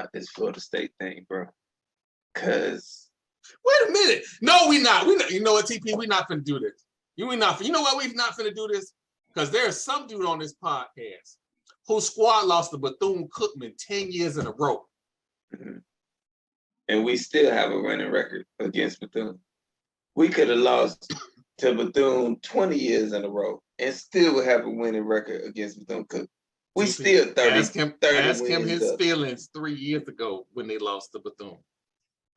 about this Florida State thing, bro. Cause wait a minute. No, we not. You know what, TP? We not finna do this. You know why we not finna do this? Because there's some dude on this podcast whose squad lost to Bethune-Cookman 10 years in a row. Mm-hmm. And we still have a winning record against Bethune. We could have lost to Bethune 20 years in a row and still would have a winning record against Bethune-Cookman. We TP, still 30 ask him his up. feelings 3 years ago when they lost to Bethune.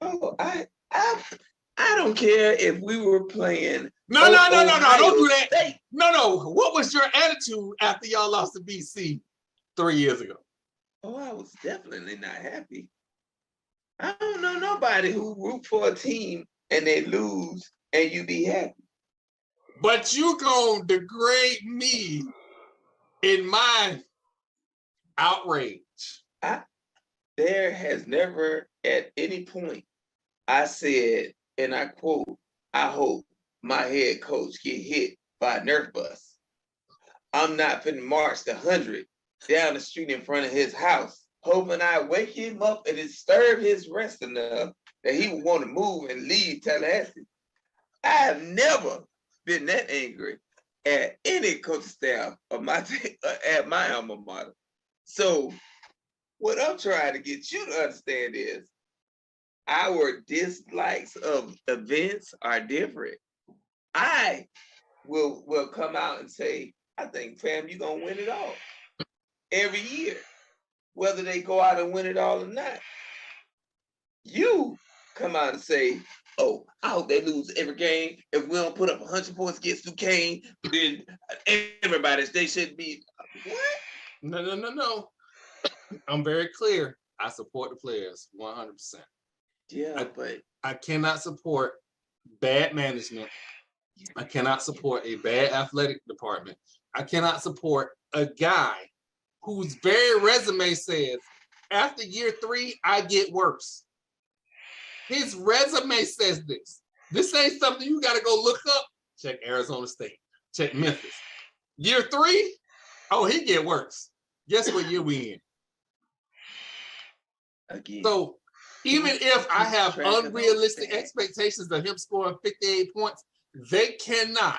Oh, I don't care if we were playing. No, don't do that. State. No. What was your attitude after y'all lost to BC 3 years ago? Oh, I was definitely not happy. I don't know nobody who root for a team and they lose and you be happy. But you gonna degrade me in my outrage. There has never at any point I said, and I quote, I hope my head coach get hit by a Nerf bus. I'm not finna march the 100 down the street in front of his house, hoping I wake him up and disturb his rest enough that he would want to move and leave Tallahassee. I have never been that angry at any coach staff of at my alma mater. So what I'm trying to get you to understand is our dislikes of events are different. I will come out and say, I think, fam, you're going to win it all every year, whether they go out and win it all or not. You come out and say, oh, I hope they lose every game. If we don't put up 100 points against Duquesne, then they should be. What? No. I'm very clear. I support the players 100%. Yeah, but I cannot support bad management. I cannot support a bad athletic department. I cannot support a guy whose very resume says, after year 3, I get worse. His resume says this. This ain't something you got to go look up. Check Arizona State. Check Memphis. Year 3, oh, he get worse. Guess what year we in? Again. So even if I have unrealistic expectations of him scoring 58 points, they cannot.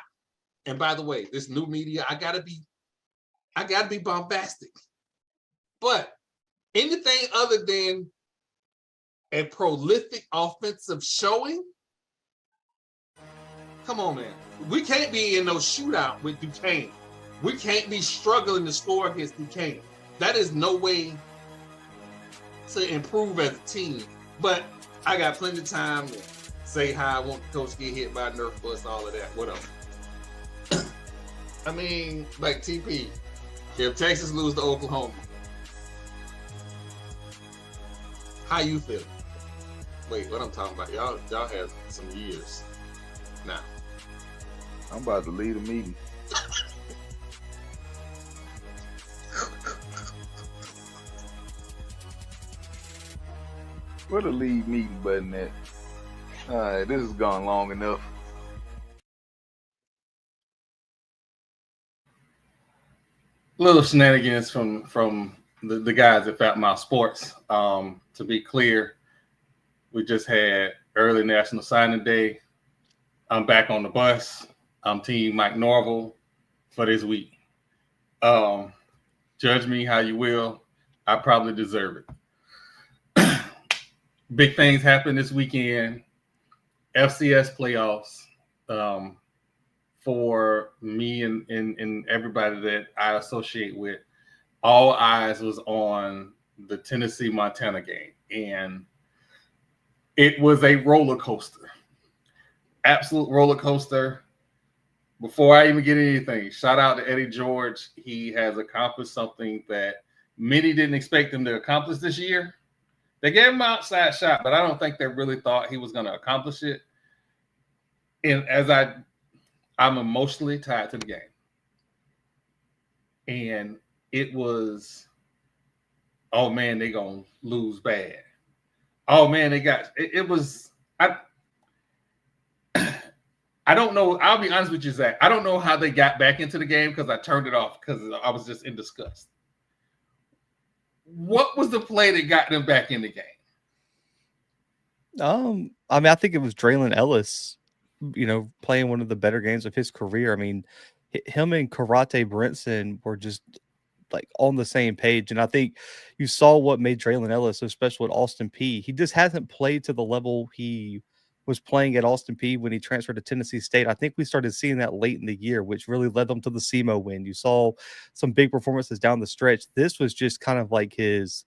And by the way, this new media, I gotta be bombastic. But anything other than a prolific offensive showing, come on, man. We can't be in no shootout with Duquesne. We can't be struggling to score against Duquesne. That is no way to improve as a team. But I got plenty of time to say how I want the coach to get hit by a Nerf bus, all of that. What else? I mean, like TP, if Texas lose to Oklahoma, how you feel? Wait, what I'm talking about? Y'all have some years now. I'm about to lead a meeting. Where the lead meeting button at? All right, this has gone long enough. Little shenanigans from the guys at Fat Mouth Sports. To be clear, we just had early National Signing Day. I'm back on the bus. I'm Team Mike Norville for this week. Judge me how you will. I probably deserve it. Big things happened this weekend. FCS playoffs for me and everybody that I associate with. All eyes was on the Tennessee-Montana game, and it was a roller coaster. Absolute roller coaster. Before I even get anything, shout out to Eddie George. He has accomplished something that many didn't expect him to accomplish this year. They gave him an outside shot, but I don't think they really thought he was going to accomplish it. And as I'm emotionally tied to the game. And it was, oh man, they're going to lose bad. Oh man, it was, I don't know. I'll be honest with you, Zach. I don't know how they got back into the game because I turned it off because I was just in disgust. What was the play that got them back in the game? I mean, I think it was Draylon Ellis, playing one of the better games of his career. I mean, him and Karate Brinson were just like on the same page. And I think you saw what made Draylon Ellis so special at Austin P. He just hasn't played to the level he was playing at Austin P when he transferred to Tennessee State. I think we started seeing that late in the year, which really led them to the SEMO win. You saw some big performances down the stretch. This was just kind of like his,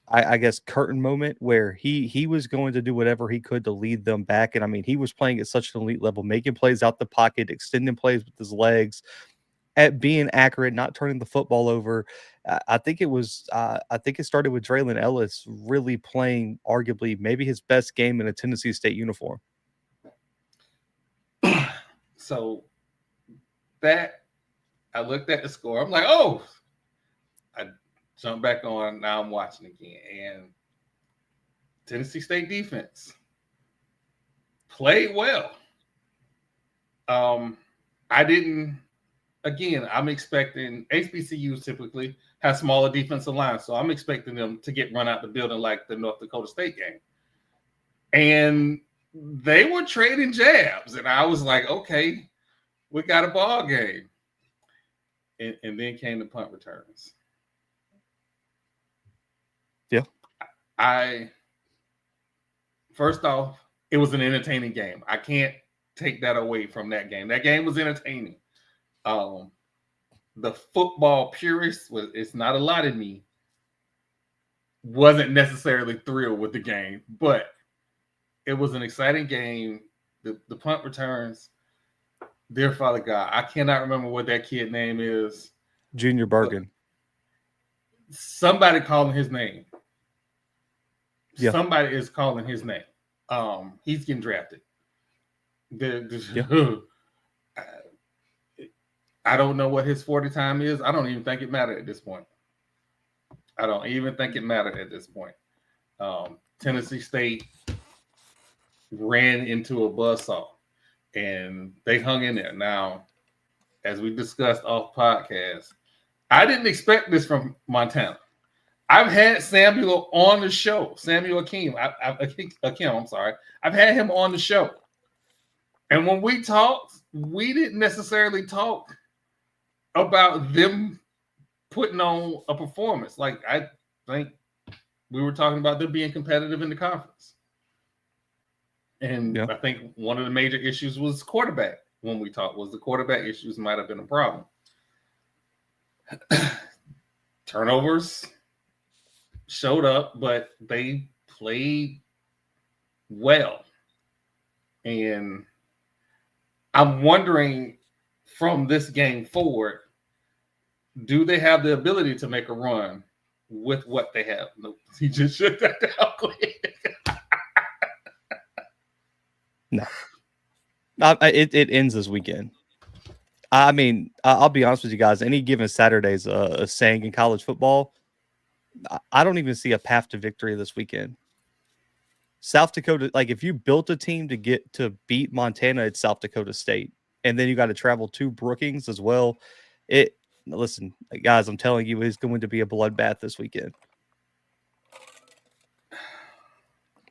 I guess, curtain moment where he was going to do whatever he could to lead them back. And I mean, he was playing at such an elite level, making plays out the pocket, extending plays with his legs, at being accurate, not turning the football over. I think it started with Draylon Ellis really playing arguably maybe his best game in a Tennessee State uniform. So that I looked at the score. I'm like, oh, I jumped back on. Now I'm watching again. And Tennessee State defense played well. I'm expecting HBCUs typically have smaller defensive lines, so I'm expecting them to get run out the building like the North Dakota State game. And they were trading jabs, and I was like, okay, we got a ball game. And then came the punt returns. Yeah. First off, it was an entertaining game. I can't take that away from that game. That game was entertaining. The football purist, it's not a lot of me, wasn't necessarily thrilled with the game, but it was an exciting game. The punt returns, dear Father God, I cannot remember what that kid name is. Junior Bergen. Somebody calling his name. Yeah. Somebody is calling his name. He's getting drafted. I don't know what his 40 time is. I don't even think it mattered at this point. Tennessee State ran into a buzzsaw, and they hung in there. Now, as we discussed off podcast, I didn't expect this from Montana. I've had Samuel on the show. Samuel Akeem. I'm sorry. I've had him on the show. And when we talked, we didn't necessarily talk about them putting on a performance. Like, I think we were talking about them being competitive in the conference. And yeah. I think one of the major issues was quarterback. When we talked, was the quarterback issues might have been a problem. Turnovers showed up, but they played well. And I'm wondering from this game forward, do they have the ability to make a run with what they have? Nope. He just shut that down quick. No. It ends this weekend. I mean, I'll be honest with you guys. Any given Saturday's a saying in college football. I don't even see a path to victory this weekend. South Dakota, like if you built a team to beat Montana, it's South Dakota State, and then you got to travel to Brookings as well. Listen, guys, I'm telling you, it's going to be a bloodbath this weekend.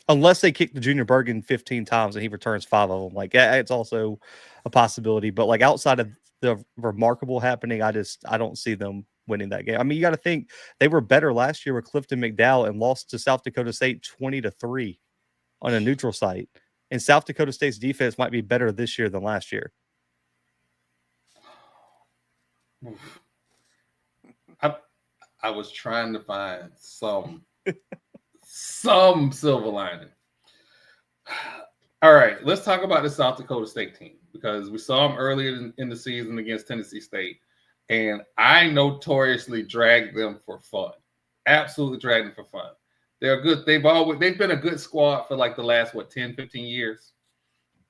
Unless they kick the Junior Bergen 15 times and he returns 5 of them. Like, it's also a possibility. But, like, outside of the remarkable happening, I don't see them winning that game. I mean, you got to think they were better last year with Clifton McDowell and lost to South Dakota State 20-3 on a neutral site. And South Dakota State's defense might be better this year than last year. I was trying to find some silver lining. All right, let's talk about the South Dakota State team because we saw them earlier in the season against Tennessee State, and I notoriously dragged them for fun. Absolutely dragged them for fun. They're good. They've been a good squad for like the last 10, 15 years.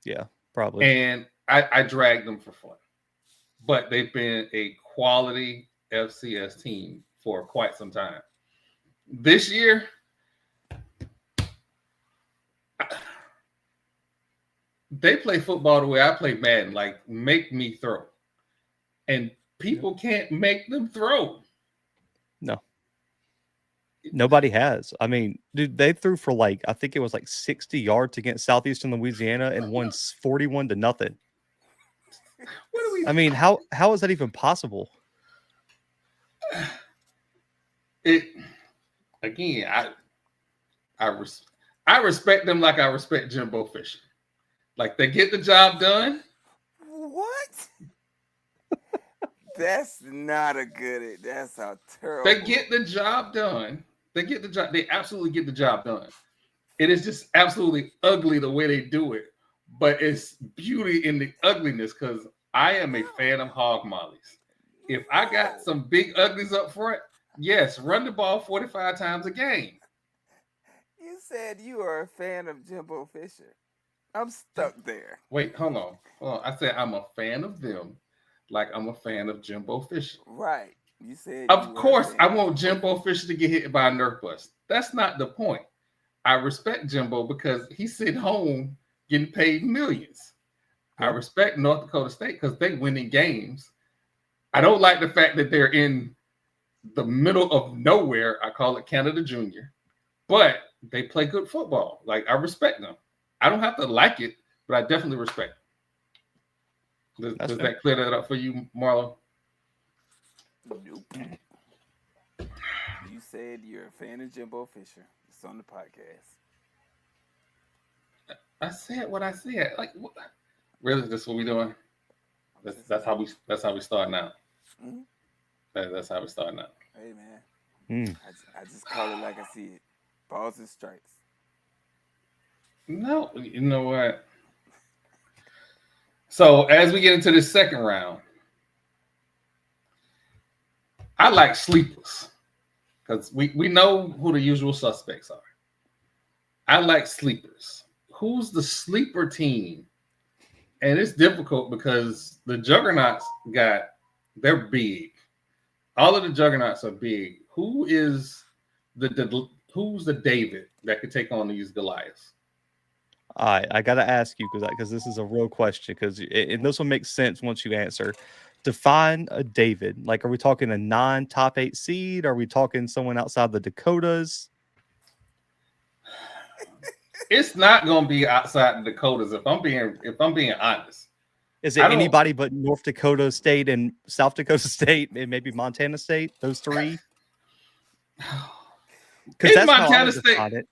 Yeah, probably. And I dragged them for fun. But they've been a quality FCS team for quite some time. This year, they play football the way I play Madden, like make me throw. And people can't make them throw. No. Nobody has. I mean, dude, they threw for like I think it was like 60 yards against Southeastern Louisiana and won 41-0. What do we? I mean, how is that even possible? It again. I respect them like I respect Jimbo Fisher. Like they get the job done. What? That's not a good. That's a terrible. They get the job done. They get the job. They absolutely get the job done. It is just absolutely ugly the way they do it, but it's beauty in the ugliness because I am a fan of hog mollies. If I got some big uglies up front, yes, run the ball 45 times a game. You said you are a fan of Jimbo Fisher. I'm stuck there. Wait, hold on. I said I'm a fan of them, like I'm a fan of Jimbo Fisher. Right. You said. Of course, I want Jimbo Fisher to get hit by a Nerf bus. That's not the point. I respect Jimbo because he's sitting home getting paid millions. I respect North Dakota State because they winning games. I don't like the fact that they're in the middle of nowhere. I call it Canada Junior, but they play good football. Like I respect them. I don't have to like it, but I definitely respect it. Does that clear that up for you, Marlon? Nope. You said you're a fan of Jimbo Fisher. It's on the podcast. I said what I said. Like, what? Really, that's what we doing? That's how we start now. Mm-hmm. That's how we start now. Hey man, I just call it like I see it. Balls and strikes. No, you know what? So as we get into this second round, I like sleepers because we know who the usual suspects are. I like sleepers. Who's the sleeper team? And it's difficult because the juggernauts they're big. All of the juggernauts are big. Who's the David that could take on these Goliaths? All right, I gotta ask you because this is a real question and this will make sense once you answer. Define a David. Like, are we talking a non-top 8 seed? Are we talking someone outside the Dakotas? It's not going to be outside the Dakotas if I'm being honest. Is it anybody but North Dakota State and South Dakota State and maybe Montana State? Those three? Because that's Montana State.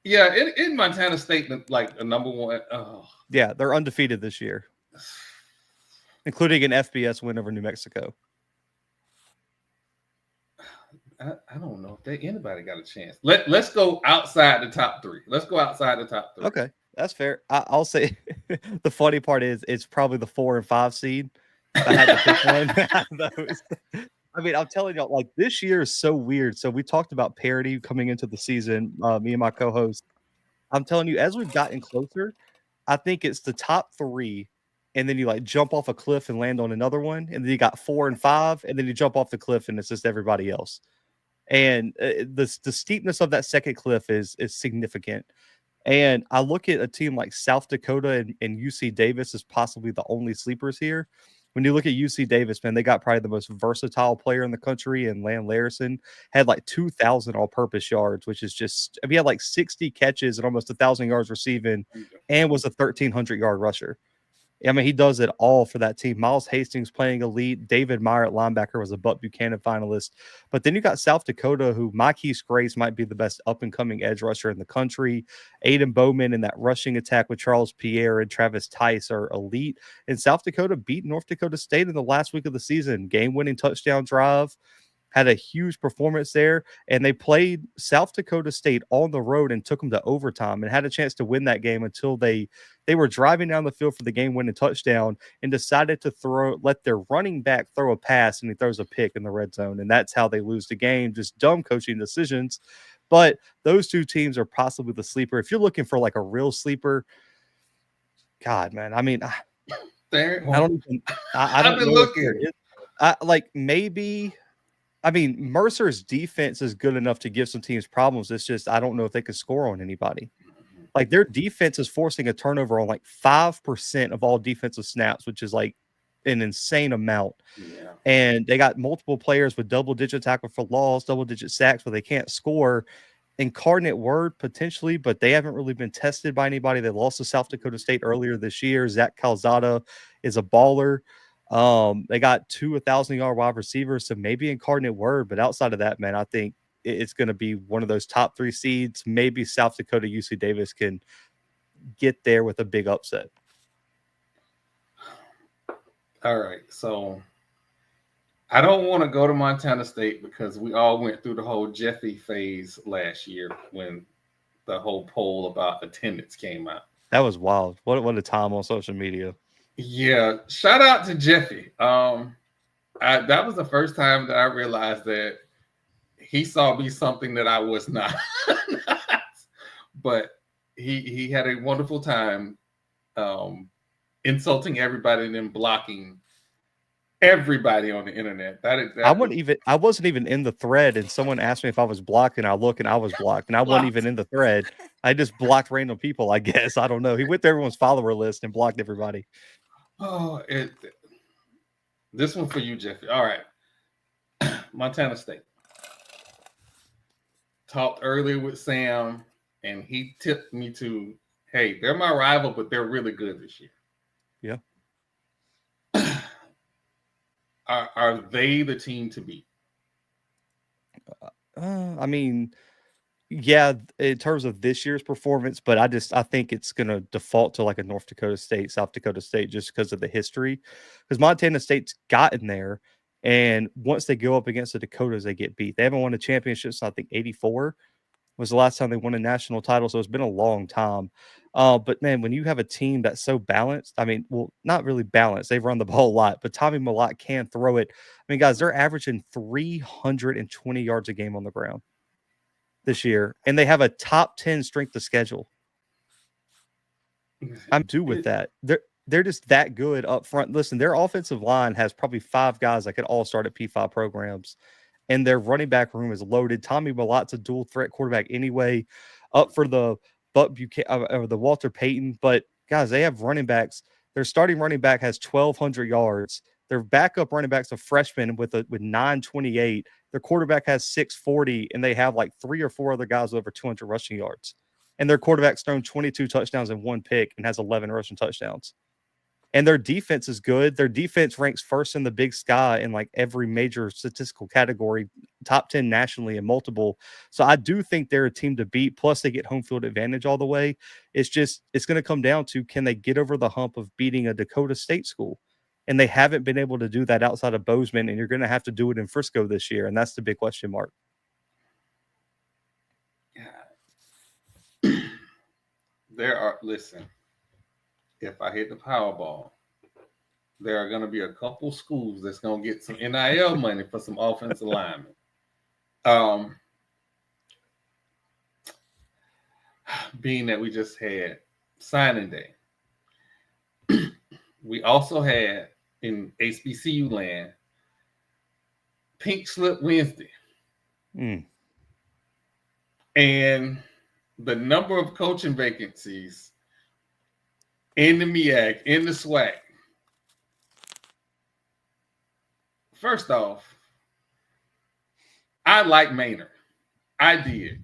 Yeah, in Montana State, like a number one. Oh. Yeah, they're undefeated this year, including an FBS win over New Mexico. I don't know if anybody got a chance. Let's go outside the top 3. Let's go outside the top 3. Okay, that's fair. I'll say the funny part is it's probably the 4 and 5 seed. If I had to pick one. I mean, I'm telling y'all, like this year is so weird. So we talked about parity coming into the season. Me and my co-host. I'm telling you, as we've gotten closer, I think it's the top 3. And then you like jump off a cliff and land on another one. And then you got 4 and 5. And then you jump off the cliff and it's just everybody else. And the steepness of that second cliff is significant. And I look at a team like South Dakota and UC Davis as possibly the only sleepers here. When you look at UC Davis, man, they got probably the most versatile player in the country. And Lan Larison had like 2,000 all-purpose yards, which is just, he had like 60 catches and almost 1,000 yards receiving and was a 1,300-yard rusher. I mean, he does it all for that team. Miles Hastings playing elite. David Meyer at linebacker was a Buck Buchanan finalist. But then you got South Dakota, who Marquise Grace might be the best up-and-coming edge rusher in the country. Aiden Bowman in that rushing attack with Charles Pierre and Travis Tice are elite. And South Dakota beat North Dakota State in the last week of the season. Game-winning touchdown drive. Had a huge performance there, and they played South Dakota State on the road and took them to overtime and had a chance to win that game until they were driving down the field for the game-winning touchdown and decided to let their running back throw a pass, and he throws a pick in the red zone, and that's how they lose the game. Just dumb coaching decisions. But those two teams are possibly the sleeper. If you're looking for like a real sleeper, God, man, I mean, I don't know looking. Like maybe. I mean, Mercer's defense is good enough to give some teams problems. It's just I don't know if they can score on anybody. Like their defense is forcing a turnover on like 5% of all defensive snaps, which is like an insane amount. Yeah. And they got multiple players with double-digit tackle for loss, double-digit sacks, but they can't score. Incarnate Word potentially, but they haven't really been tested by anybody. They lost to South Dakota State earlier this year. Zach Calzada is a baller. They got 1,000-yard wide receivers, so maybe Incarnate Word. But outside of that, man, I think it's going to be one of those top 3 seeds. Maybe South Dakota UC Davis can get there with a big upset. All right, so I don't want to go to Montana State because we all went through the whole Jeffy phase last year when the whole poll about attendance came out. That was wild. What a time on social media. Yeah, shout out to Jeffy. That was the first time that I realized that he saw me something that I was not. But he had a wonderful time insulting everybody and then blocking everybody on the internet. I wasn't even in the thread, and someone asked me if I was blocked, and I look and I was blocked, and I wasn't even in the thread. I just blocked random people, I guess. I don't know. He went to everyone's follower list and blocked everybody. Oh, this one for you, Jeffy. All right. Montana State. Talked earlier with Sam, and he tipped me to, hey, they're my rival, but they're really good this year. Yeah. Are they the team to beat? I mean, yeah, in terms of this year's performance, but I think it's going to default to like a North Dakota State, South Dakota State, just because of the history. Because Montana State's gotten there, and once they go up against the Dakotas, they get beat. They haven't won a championship since I think 1984 was the last time they won a national title, so it's been a long time. But man, when you have a team that's so balanced, I mean, well, not really balanced. They've run the ball a lot, but Tommy Mellott can throw it. I mean, guys, they're averaging 320 yards a game on the ground this year, and they have a top 10 strength of schedule. I'm due with that. They're just that good up front. Listen, their offensive line has probably 5 guys that could all start at P5 programs, and their running back room is loaded. Tommy Mellott's a dual threat quarterback anyway, up for the Buck Buchanan or the Walter Payton. But guys, they have running backs. Their starting running back has 1,200 yards. Their backup running back's a freshman with 928. Their quarterback has 640, and they have like 3 or 4 other guys with over 200 rushing yards. And their quarterback's thrown 22 touchdowns and 1 pick and has 11 rushing touchdowns. And their defense is good. Their defense ranks first in the Big Sky in like every major statistical category, top 10 nationally and multiple. So I do think they're a team to beat. Plus, they get home field advantage all the way. It's going to come down to, can they get over the hump of beating a Dakota State school? And they haven't been able to do that outside of Bozeman, and you're going to have to do it in Frisco this year. And that's the big question mark. Listen, if I hit the Powerball, there are going to be a couple schools that's going to get some NIL money for some offensive linemen. Being that we just had signing day, we also had in HBCU land Pink Slip Wednesday. And the number of coaching vacancies in the MEAC, in the SWAC. First off, I like Maynard. I did.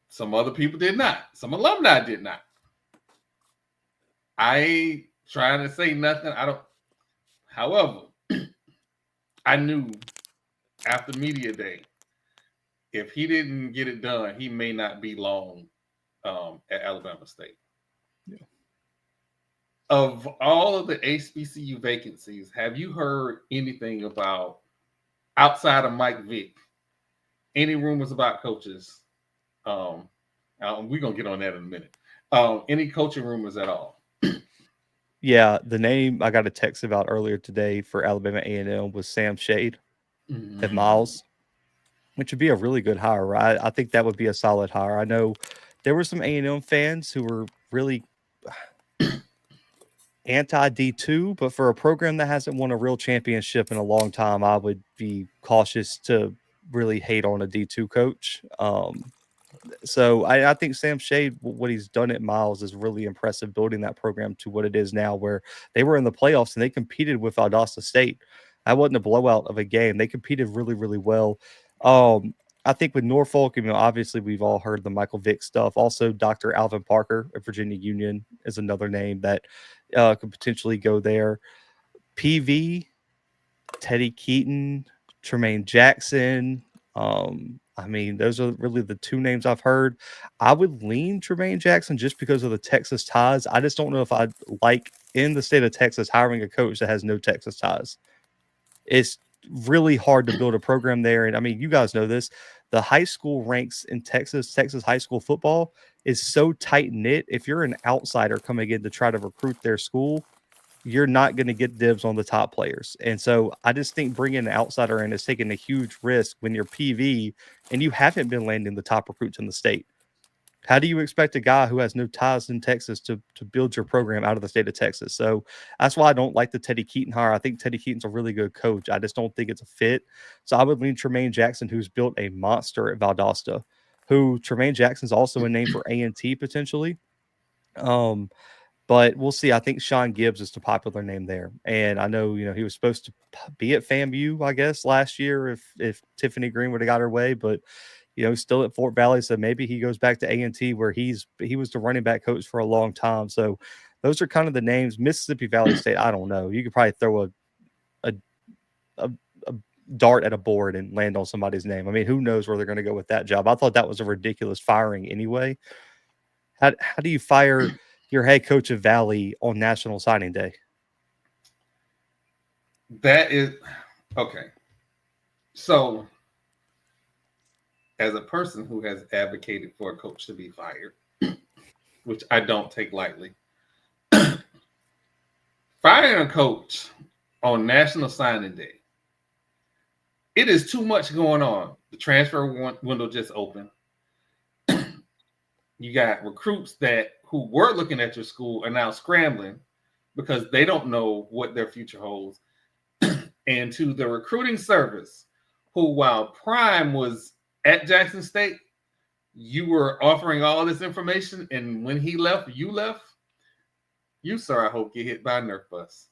Some other people did not. Some alumni did not. I ain't trying to say nothing. However, I knew after media day, if he didn't get it done, he may not be long at Alabama State. Yeah. Of all of the HBCU vacancies, have you heard anything about, outside of Mike Vick, any rumors about coaches? We're going to get on that in a minute. Any coaching rumors at all? Yeah, the name I got a text about earlier today for Alabama A&M was Sam Shade at Miles, which would be a really good hire, right? I think that would be a solid hire. I know there were some A&M fans who were really anti-D2, but for a program that hasn't won a real championship in a long time, I would be cautious to really hate on a D2 coach. So I think Sam Shade, what he's done at Miles is really impressive, building that program to what it is now, where they were in the playoffs and they competed with Valdosta State. That wasn't a blowout of a game. They competed really, really well. I think with Norfolk, obviously we've all heard the Michael Vick stuff. Also, Dr. Alvin Parker at Virginia Union is another name that could potentially go there. PV, Teddy Keaton, Tremaine Jackson. Those are really the two names I've heard. I would lean Tremaine Jackson just because of the Texas ties. I just don't know if I'd like in the state of Texas hiring a coach that has no Texas ties. It's really hard to build a program there. And you guys know this. The high school ranks in Texas high school football is so tight knit. If you're an outsider coming in to try to recruit their school, you're not going to get dibs on the top players. And so I just think bringing an outsider in is taking a huge risk when you're PV and you haven't been landing the top recruits in the state. How do you expect a guy who has no ties in Texas to build your program out of the state of Texas? So that's why I don't like the Teddy Keaton hire. I think Teddy Keaton's a really good coach. I just don't think it's a fit. So I would lean Tremaine Jackson, who's built a monster at Valdosta, who Tremaine Jackson's also a name for A&T potentially. But we'll see. I think Sean Gibbs is the popular name there. And I know, he was supposed to be at FAMU, I guess, last year if Tiffany Green would have got her way. But, still at Fort Valley. So maybe he goes back to A&T where he was the running back coach for a long time. So those are kind of the names. Mississippi Valley State, I don't know. You could probably throw a dart at a board and land on somebody's name. Who knows where they're going to go with that job? I thought that was a ridiculous firing anyway. How do you fire your head coach of Valley on National Signing Day? That is okay. So, as a person who has advocated for a coach to be fired, which I don't take lightly, firing a coach on National Signing Day, it is too much going on. The transfer window just opened. You got recruits who were looking at your school are now scrambling because they don't know what their future holds. And to the recruiting service, who while Prime was at Jackson State, you were offering all this information, and when he left, you left. You, sir, I hope get hit by a Nerf bus.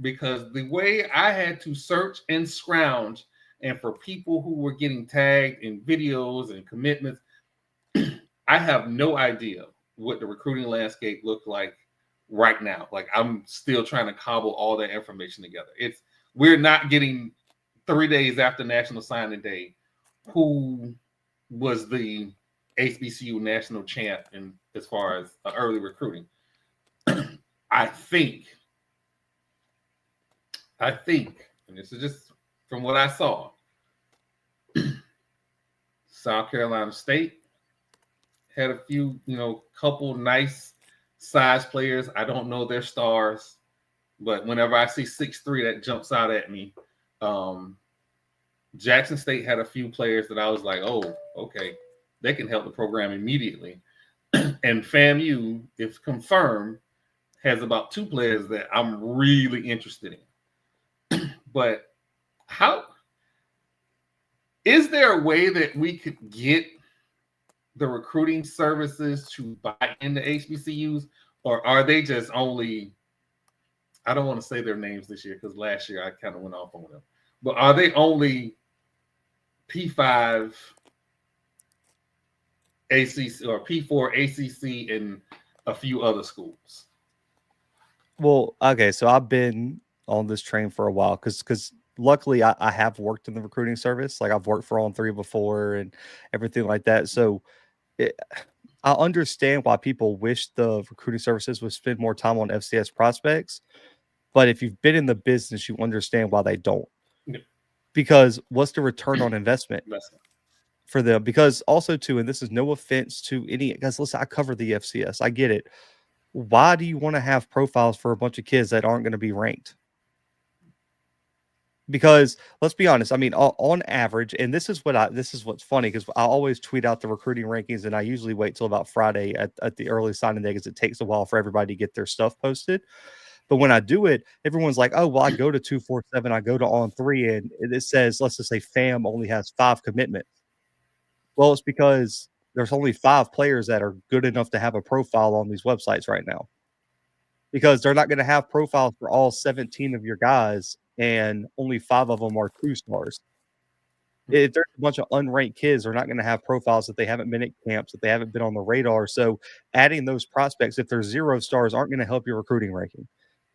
Because the way I had to search and scrounge, and for people who were getting tagged in videos and commitments, I have no idea what the recruiting landscape looked like right now. Like, I'm still trying to cobble all that information together. We're not getting 3 days after National Signing Day who was the HBCU national champ in as far as early recruiting. I think, and this is just from what I saw, South Carolina State had a few, couple nice size players. I don't know their stars, but whenever I see 6'3", that jumps out at me. Jackson State had a few players that I was like, oh, okay, they can help the program immediately. And FAMU, if confirmed, has about 2 players that I'm really interested in. But is there a way that we could get the recruiting services to buy into HBCUs, or are they just only, I don't want to say their names this year because last year I kind of went off on them, but are they only P5 ACC or P4 ACC and a few other schools? Well, okay, so I've been on this train for a while because luckily I have worked in the recruiting service. Like, I've worked for On 3 before and everything like that. So I understand why people wish the recruiting services would spend more time on FCS prospects. But if you've been in the business, you understand why they don't. Yeah. Because what's the return on investment for them? Because also, too, and this is no offense to any guys, listen, I cover the FCS. I get it. Why do you want to have profiles for a bunch of kids that aren't going to be ranked? Because let's be honest, on average, and this is what's funny, because I always tweet out the recruiting rankings, and I usually wait till about Friday at the early signing day because it takes a while for everybody to get their stuff posted. But when I do it, everyone's like, oh, well, I go to 247, I go to On 3, and it says, let's just say FAM only has 5 commitments. Well, it's because there's only 5 players that are good enough to have a profile on these websites right now. Because they're not gonna have profiles for all 17 of your guys, and only 5 of them are 2 stars. If there's a bunch of unranked kids, they're not gonna have profiles that they haven't been at camps, that they haven't been on the radar, so adding those prospects, if they're 0 stars, aren't gonna help your recruiting ranking.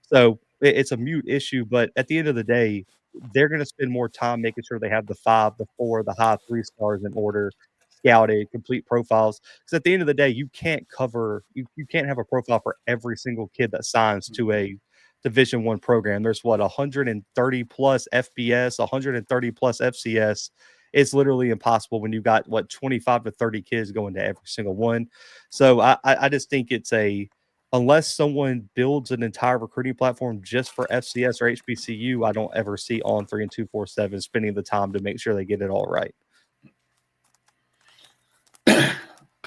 So, it's a mute issue, but at the end of the day, they're gonna spend more time making sure they have the 5, the 4, the high 3 stars in order, scouted, complete profiles. Because at the end of the day, you can't cover you can't have a profile for every single kid that signs to a Division I program. There's what, 130 plus FBS, 130 plus FCS. It's literally impossible when you've got what, 25 to 30 kids going to every single one. So I just think it's unless someone builds an entire recruiting platform just for FCS or HBCU, I don't ever see On 3 and 247 spending the time to make sure they get it all right.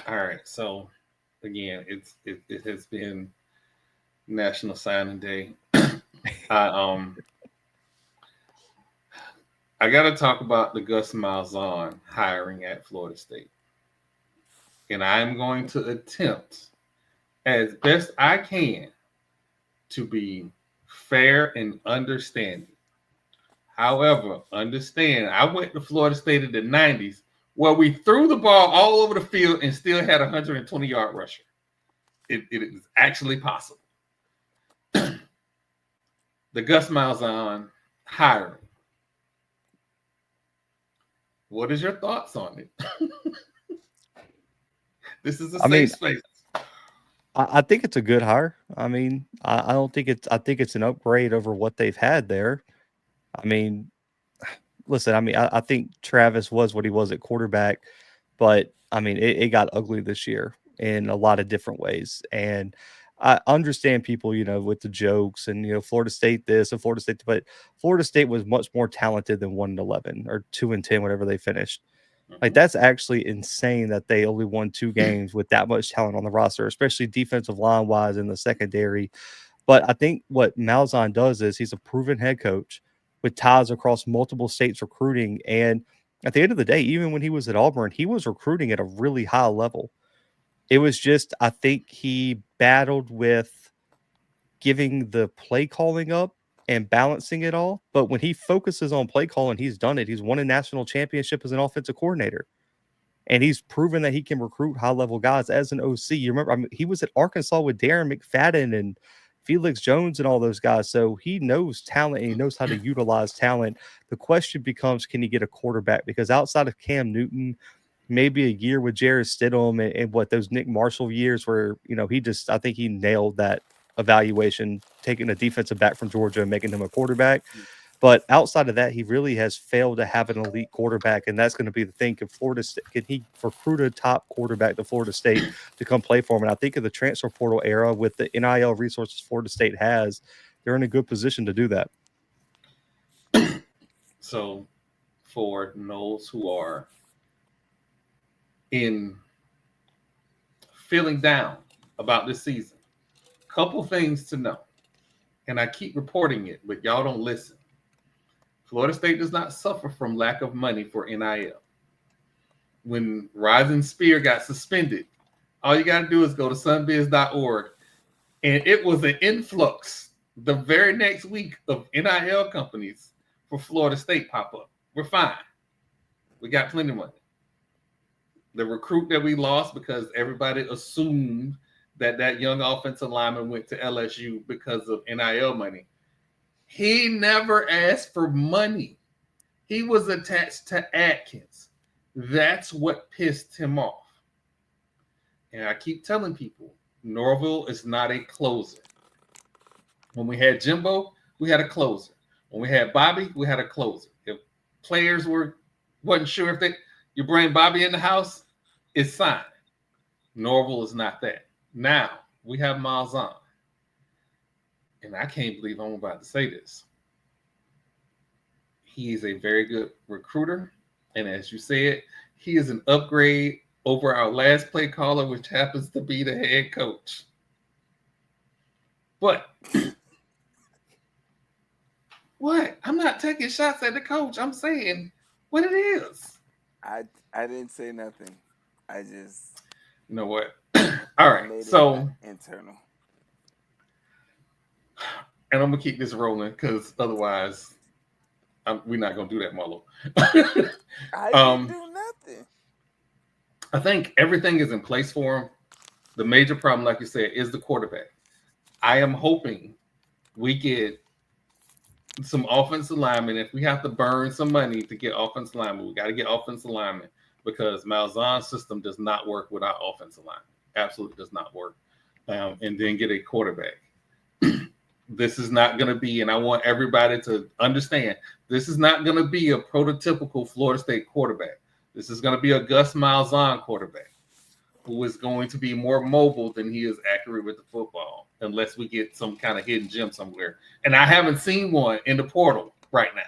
All right, so again, it has been National Signing Day. I got to talk about the Gus Malzahn hiring at Florida State, and I'm going to attempt as best I can to be fair and understanding. However, understand I went to Florida State in the 90s where we threw the ball all over the field and still had a 120-yard rusher. It is actually possible. The Gus Malzahn hiring. What is your thoughts on it? This is a safe space. I think it's a good hire. I mean, I don't think I think it's an upgrade over what they've had there. I mean, listen, I think Travis was what he was at quarterback, but I mean, it got ugly this year in a lot of different ways. And I understand people, with the jokes and, Florida State this and Florida State, but Florida State was much more talented than 1-11 or 2-10, whatever they finished. Like, that's actually insane that they only won 2 games with that much talent on the roster, especially defensive line wise in the secondary. But I think what Malzahn does is he's a proven head coach with ties across multiple states recruiting. And at the end of the day, even when he was at Auburn, he was recruiting at a really high level. It was just, I think he battled with giving the play calling up and balancing it all. But when he focuses on play calling, he's done it. He's won a national championship as an offensive coordinator. And he's proven that he can recruit high-level guys as an OC. You remember, he was at Arkansas with Darren McFadden and Felix Jones and all those guys. So he knows talent and he knows how to utilize talent. The question becomes, can he get a quarterback? Because outside of Cam Newton, maybe a year with Jarrett Stidham and what those Nick Marshall years where, I think he nailed that evaluation, taking a defensive back from Georgia and making him a quarterback. But outside of that, he really has failed to have an elite quarterback, and that's going to be the thing. Can he recruit a top quarterback to Florida State to come play for him? And I think in the transfer portal era, with the NIL resources Florida State has, they're in a good position to do that. So, for those who are feeling down about this season, couple things to know, and I keep reporting it, but y'all don't listen. Florida State does not suffer from lack of money for NIL. When Rising Spear got suspended, all you got to do is go to sunbiz.org, and it was an influx the very next week of NIL companies for Florida State pop up. We're fine. We got plenty of money. The recruit that we lost because everybody assumed that young offensive lineman went to LSU because of NIL money. He never asked for money. He was attached to Atkins. That's what pissed him off. And I keep telling people, Norville is not a closer. When we had Jimbo, we had a closer. When we had Bobby, we had a closer. If players wasn't sure if you bring Bobby in the house, it's signed. Norville is not that. Now we have Malzahn. And I can't believe I'm about to say this. He is a very good recruiter. And as you said, he is an upgrade over our last play caller, which happens to be the head coach. But what? I'm not taking shots at the coach. I'm saying what it is. I didn't say nothing. I just You know what? All right. made it So, internal. and I'm gonna keep this rolling because otherwise, we're not gonna do that, Marlo. I didn't do nothing. I think everything is in place for him. The major problem, like you said, is the quarterback. I am hoping we get some offensive linemen. If we have to burn some money to get offensive linemen, we got to get offensive linemen because Malzahn's system does not work without offensive line. Absolutely does not work. And then get a quarterback. This is not going to be, and I want everybody to understand, this is not going to be a prototypical Florida State quarterback. This is going to be a Gus Malzahn quarterback who is going to be more mobile than he is accurate with the football, unless we get some kind of hidden gem somewhere. And I haven't seen one in the portal right now.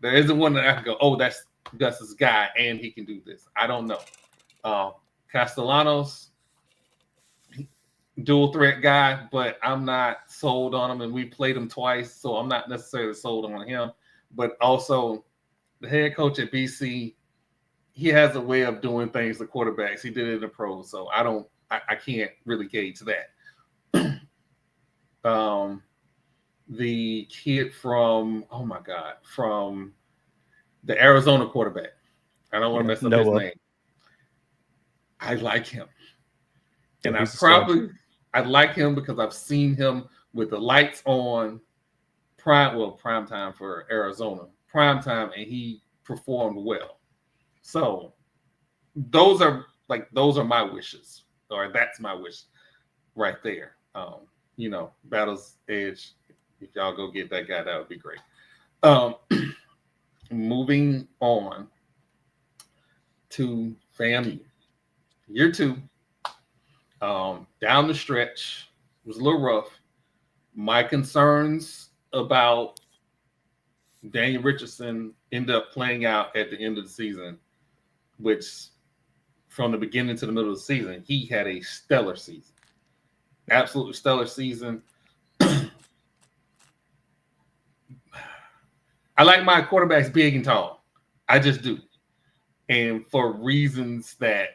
There isn't one that I can go, oh, that's Gus's guy, and he can do this. I don't know. Castellanos, dual threat guy, but I'm not sold on him, and we played him twice, so I'm not necessarily sold on him. But also, the head coach at BC, he has a way of doing things to quarterbacks. He did it in the pros, so I can't really gauge that. The kid from from the Arizona quarterback. I don't want to mess up his name. I like him. And I like him because I've seen him with the lights on prime time for Arizona. Prime time, and he performed well. So those are my wishes, or that's my wish right there. Battle's Edge. If y'all go get that guy, that would be great. Moving on to FAMU. Year 2. Down the stretch was a little rough. My concerns about Daniel Richardson ended up playing out at the end of the season, which from the beginning to the middle of the season, he had a stellar season. Absolutely stellar season. I like my quarterbacks big and tall. I just do. And for reasons that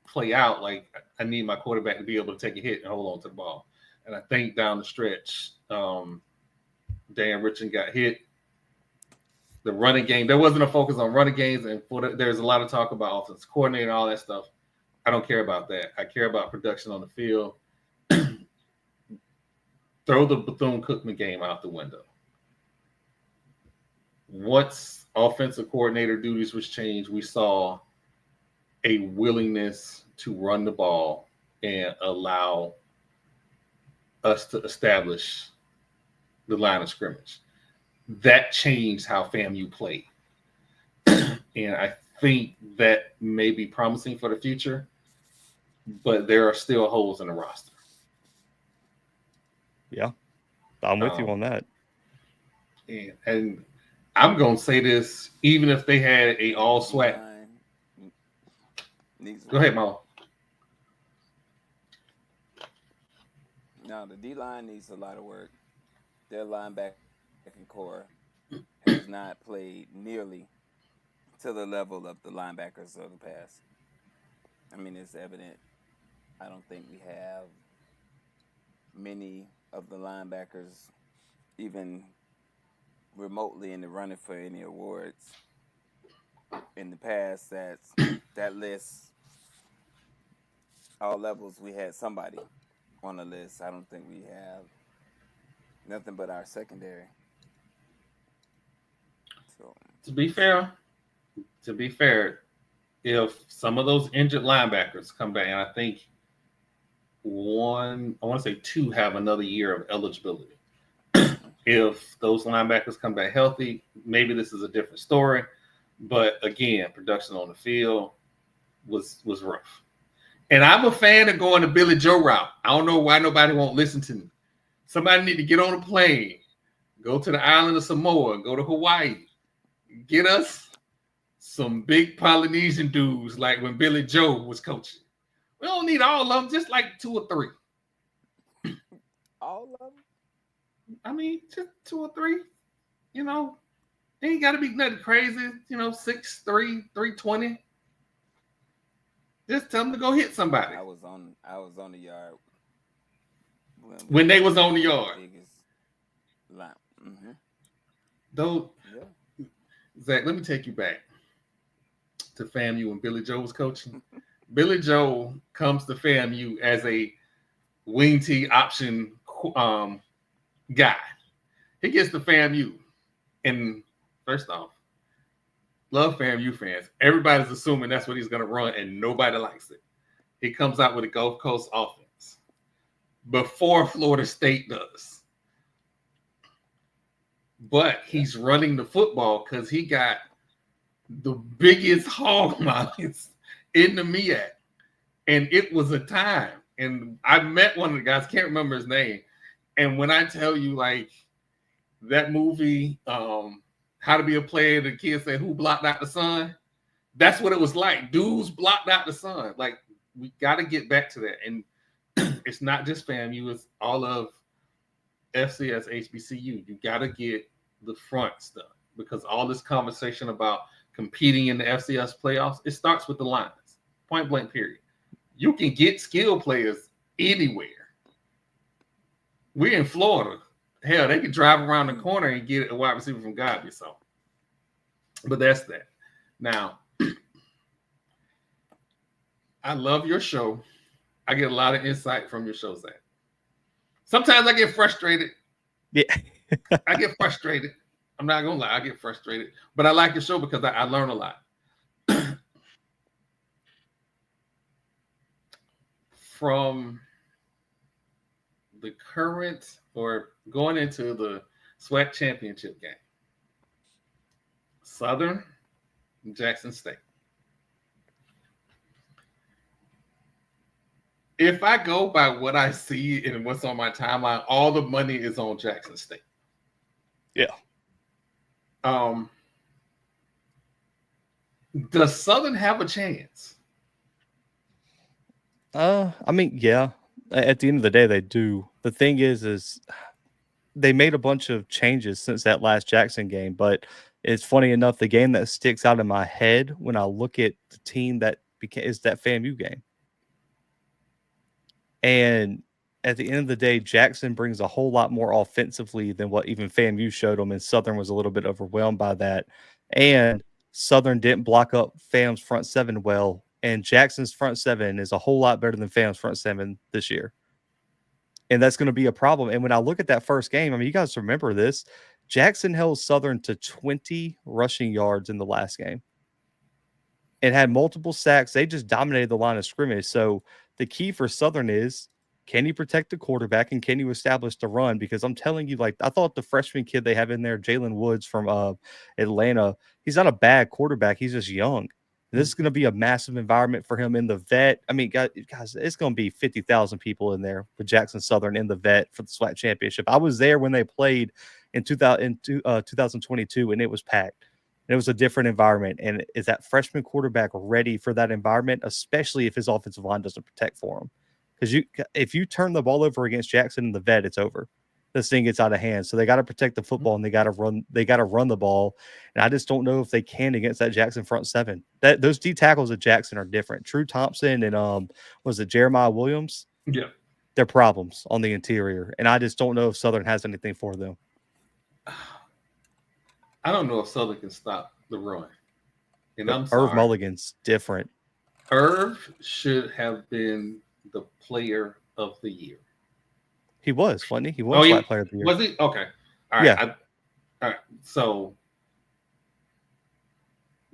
play out, like I need my quarterback to be able to take a hit and hold on to the ball. And I think down the stretch, Dan Richardson got hit. The running game, there wasn't a focus on running games, and there's a lot of talk about offensive coordinator and all that stuff. I don't care about that. I care about production on the field. Throw the Bethune-Cookman game out the window. Once offensive coordinator duties was changed, we saw a willingness to run the ball and allow us to establish the line of scrimmage. That changed how FAMU played. And I think that may be promising for the future, but there are still holes in the roster. Yeah, I'm with you on that. And I'm going to say this, even if they had a all SWAT. Go ahead, Mo. No, the D-line needs a lot of work. Their linebacker core has not played nearly to the level of the linebackers of the past. I mean, it's evident. I don't think we have many of the linebackers even remotely in the running for any awards. In the past, that list, all levels, we had somebody on the list. I don't think we have nothing but our secondary. So to be fair, if some of those injured linebackers come back, and I think I want to say 2 have another year of eligibility. If those linebackers come back healthy, maybe this is a different story. But again, production on the field was rough. And I'm a fan of going the Billy Joe route. I don't know why nobody won't listen to me. Somebody need to get on a plane, go to the island of Samoa, go to Hawaii, get us some big Polynesian dudes like when Billy Joe was coaching. We don't need all of them, just like 2 or 3. All of them? I mean, just 2 or 3. They ain't got to be nothing crazy. 6'3", 320. Just tell them to go hit somebody. I was on the yard when they was on the yard. Biggest line. Mm-hmm. Though, yeah. Zach, let me take you back to FAMU when Billy Joe was coaching. Billy Joe comes to FAMU as a wing T option guy. He gets to FAMU, and first off, love FAMU fans. Everybody's assuming that's what he's going to run, and nobody likes it. He comes out with a Gulf Coast offense before Florida State does. But he's running the football because he got the biggest hog lines in the MEAC. And it was a time. And I met one of the guys, can't remember his name. And when I tell you, like, that movie, How to Be a Player, the kids say, who blocked out the sun? That's what it was like. Dudes blocked out the sun. Like, we got to get back to that. And it's not just FAMU, it's all of FCS, HBCU. You got to get the front stuff because all this conversation about competing in the FCS playoffs, it starts with the lines. Point blank, period. You can get skilled players anywhere. We're in Florida. Hell, they can drive around the corner and get a wide receiver from Gabby. So, but that's that. Now, I love your show. I get a lot of insight from your show, Zach. Sometimes I get frustrated. Yeah. I get frustrated. I'm not going to lie. I get frustrated. But I like your show because I learn a lot. From the current or going into the SWAC championship game, Southern and Jackson State. If I go by what I see and what's on my timeline, all the money is on Jackson State. Yeah. Does Southern have a chance? I mean, yeah. At the end of the day, they do. The thing is they made a bunch of changes since that last Jackson game, but it's funny enough, the game that sticks out in my head when I look at the team that is that FAMU game. And at the end of the day, Jackson brings a whole lot more offensively than what even FAMU showed them, and Southern was a little bit overwhelmed by that. And Southern didn't block up FAM's front seven well, and Jackson's front seven is a whole lot better than FAM's front seven this year. And that's going to be a problem. And when I look at that first game, I mean, you guys remember this. Jackson held Southern to 20 rushing yards in the last game. It had multiple sacks. They just dominated the line of scrimmage. So the key for Southern is, can you protect the quarterback and can you establish the run? Because I'm telling you, like, I thought the freshman kid they have in there, Jalen Woods from Atlanta, he's not a bad quarterback. He's just young. This is going to be a massive environment for him in the vet. I mean, guys, it's going to be 50,000 people in there with Jackson Southern in the vet for the SWAC championship. I was there when they played in 2022, and it was packed. And it was a different environment. And is that freshman quarterback ready for that environment, especially if his offensive line doesn't protect for him? Because if you turn the ball over against Jackson in the vet, it's over. This thing gets out of hand. So they got to protect the football and they got to run the ball. And I just don't know if they can against that Jackson front seven. Those D tackles at Jackson are different. True Thompson and was it Jeremiah Williams? Yeah. They're problems on the interior. And I just don't know if Southern has anything for them. I don't know if Southern can stop the run. And I'm sorry. Irv Mulligan's different. Irv should have been the player of the year. He was, wasn't he? He was SWAC player of the year. Was he? Okay. All right. Yeah. All right. So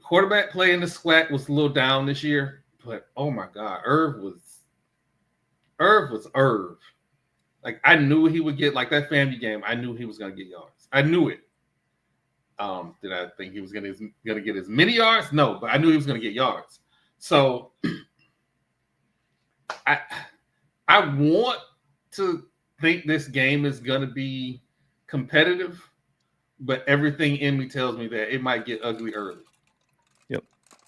quarterback play in the SWAC was a little down this year, but oh my God, Irv was Irv. Like, I knew he would get, like, that FAMU game. I knew he was going to get yards. I knew it. Did I think he was going to get as many yards? No, but I knew he was going to get yards. So I want to think this game is going to be competitive, but everything in me tells me that it might get ugly early. Yep,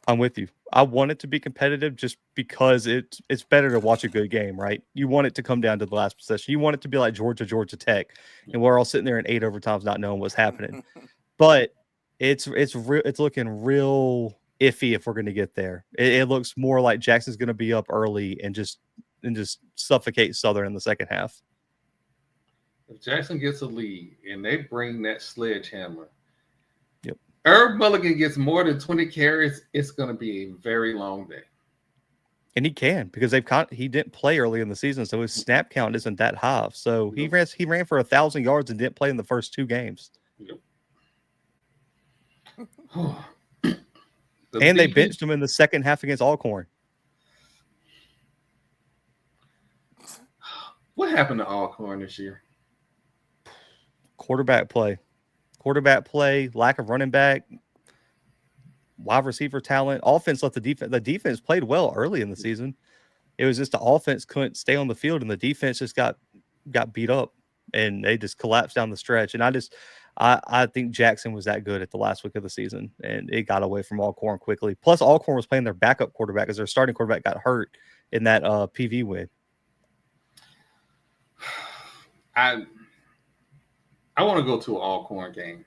I'm with you. I want it to be competitive just because it's better to watch a good game, right? You want it to come down to the last possession. You want it to be like Georgia Tech, and we're all sitting there in 8 overtimes not knowing what's happening. But it's looking real iffy if we're going to get there. It looks more like Jackson's going to be up early and just suffocate Southern in the second half. If Jackson gets a lead and they bring that sledgehammer, yep, Herb Mulligan gets more than 20 carries, it's going to be a very long day. And he can, because he didn't play early in the season, so his snap count isn't that high. So he ran for 1,000 yards and didn't play in the first 2 games. Yep. And they benched him in the second half against Alcorn. What happened to Alcorn this year? Quarterback play, lack of running back, wide receiver talent. Offense let the defense. The defense played well early in the season. It was just the offense couldn't stay on the field, and the defense just got beat up, and they just collapsed down the stretch. And I think Jackson was that good at the last week of the season, and it got away from Alcorn quickly. Plus, Alcorn was playing their backup quarterback because their starting quarterback got hurt in that PV win. I want to go to an Alcorn game.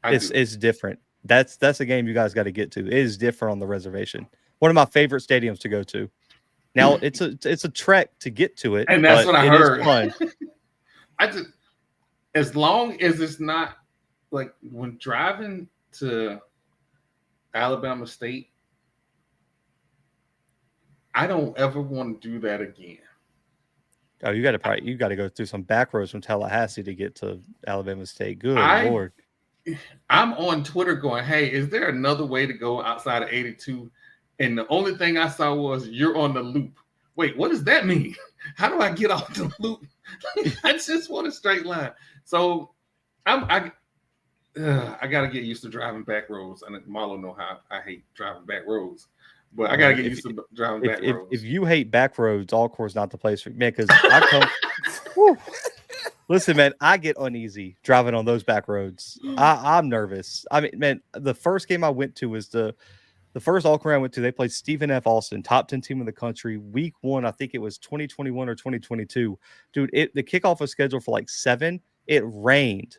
It's different. That's a game you guys got to get to. It is different on the reservation. One of my favorite stadiums to go to. Now it's a trek to get to it, and that's what I heard. It is fun. As long as it's not like when driving to Alabama State, I don't ever want to do that again. Oh, you got to go through some back roads from Tallahassee to get to Alabama State. Good Lord. I'm on Twitter going, hey, is there another way to go outside of 82? And the only thing I saw was you're on the loop. Wait, what does that mean? How do I get off the loop? I just want a straight line. So I got to get used to driving back roads. And Marlo know how I hate driving back roads. But I got to get used to driving back roads. If you hate back roads, Alcorn's not the place for you, man, because I come whew, listen, man, I get uneasy driving on those back roads. I'm nervous. I mean, man, the first game I went to was the first Alcorn I went to. They played Stephen F. Austin, top 10 team in the country. Week 1, I think it was 2021 or 2022. Dude, the kickoff was scheduled for like 7. It rained,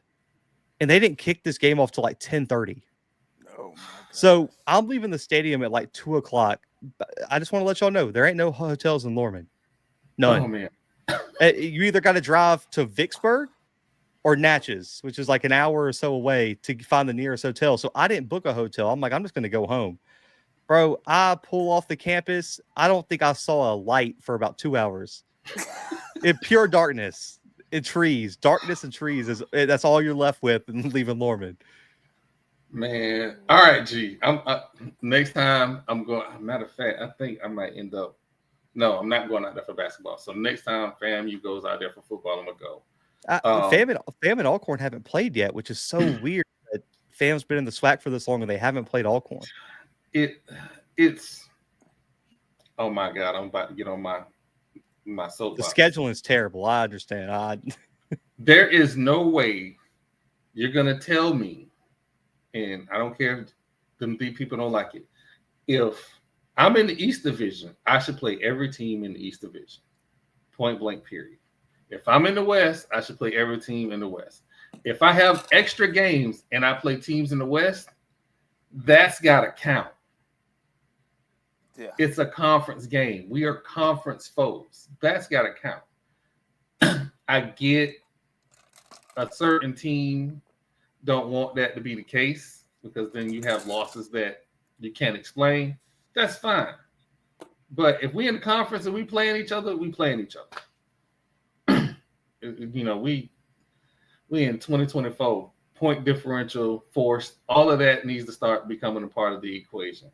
and they didn't kick this game off till like 10:30. Oh my God. So I'm leaving the stadium at like 2:00. I just want to let y'all know there ain't no hotels in Lorman. None. Oh man. You either got to drive to Vicksburg or Natchez, which is like an hour or so away to find the nearest hotel. So I didn't book a hotel. I'm like, I'm just going to go home. Bro, I pull off the campus. I don't think I saw a light for about 2 hours. In pure darkness and trees. Darkness and trees, that's all you're left with and leaving Lorman. Man. All right, G. Next time I'm going. Matter of fact, I think I might end up. No, I'm not going out there for basketball. So next time FAMU goes out there for football, I'm going to go. FAM and Alcorn haven't played yet, which is so weird that FAM's been in the SWAC for this long and they haven't played Alcorn. It's oh my God, I'm about to get on my soapbox. The scheduling is terrible. I understand. There is no way you're going to tell me, and I don't care if them people don't like it, if I'm in the East Division, I should play every team in the East Division. Point blank, period. If I'm in the West, I should play every team in the West. If I have extra games and I play teams in the West, that's got to count. Yeah. It's a conference game. We are conference foes. That's got to count. I get a certain team don't want that to be the case because then you have losses that you can't explain. That's fine. But if we in the conference and we playing each other, we playing each other. We in 2024, point differential, force, all of that needs to start becoming a part of the equation.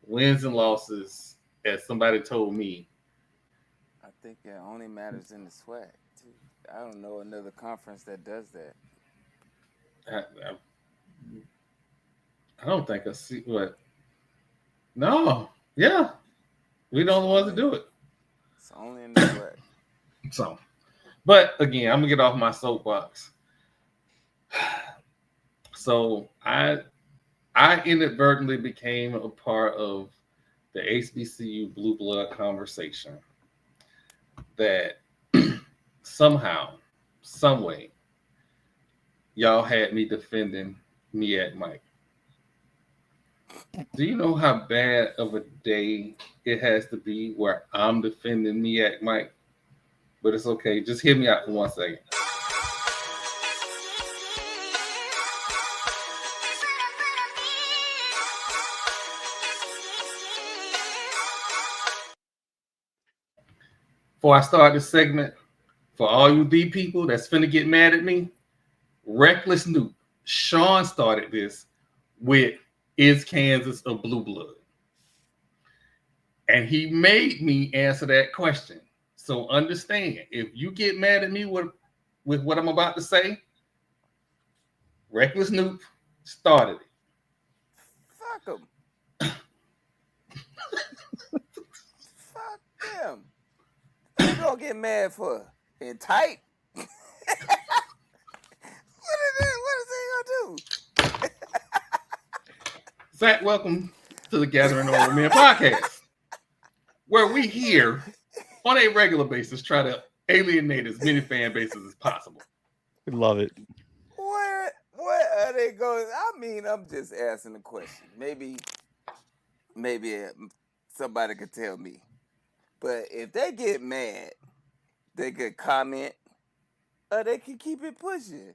Wins and losses, as somebody told me. I think it only matters in the SWAC, too. I don't know another conference that does that. I don't think I see what. No, yeah, we the only ones to do it. It's only in the SWAC. So, but again, I'm gonna get off my soapbox. So I inadvertently became a part of the HBCU Blue Blood conversation that somehow, some way, y'all had me defending MEAC Mike. Do you know how bad of a day it has to be where I'm defending MEAC Mike? But it's okay. Just hear me out for 1 second. Before I start this segment, for all you B people that's finna get mad at me, Reckless Noob, Sean started this with "Is Kansas a blue blood?" And he made me answer that question. So understand, if you get mad at me with what I'm about to say, Reckless Noob started it. Fuck them. Fuck them. What you gonna get mad for? In tight? What is he gonna do? Zach, welcome to the Gathering Old Men podcast, where we here on a regular basis try to alienate as many fan bases as possible. We love it. What are they going? I mean, I'm just asking a question. Maybe somebody could tell me. But if they get mad, they could comment, or they can keep it pushing.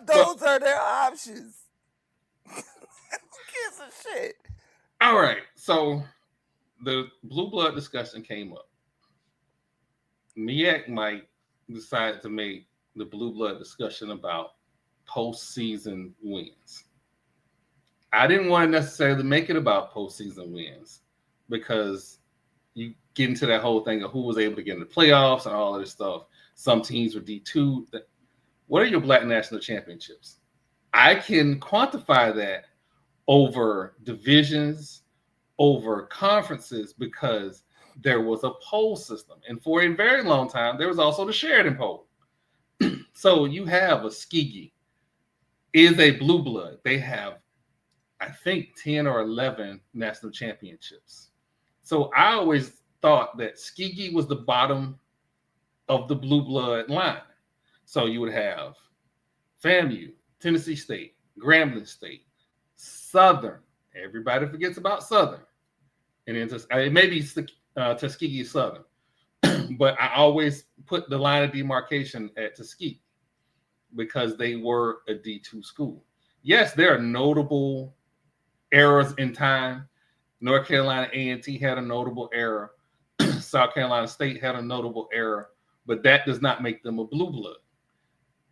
Those are their options. Who gives a shit? All right, so the blue blood discussion came up. MEAC Mike decided to make the blue blood discussion about postseason wins. I didn't want to necessarily make it about postseason wins because you get into that whole thing of who was able to get in the playoffs and all of this stuff. Some teams were D2. What are your Black National Championships? I can quantify that over divisions, over conferences, because there was a poll system. And for a very long time, there was also the Sheridan poll. So you have a Tuskegee is a blue blood. They have, I think, 10 or 11 national championships. So I always thought that Tuskegee was the bottom of the blue blood line. So you would have FAMU, Tennessee State, Grambling State, Southern. Everybody forgets about Southern. And then it may be Tuskegee Southern. But I always put the line of demarcation at Tuskegee because they were a D2 school. Yes, there are notable errors in time. North Carolina A&T had a notable error. South Carolina State had a notable error, but that does not make them a blue blood.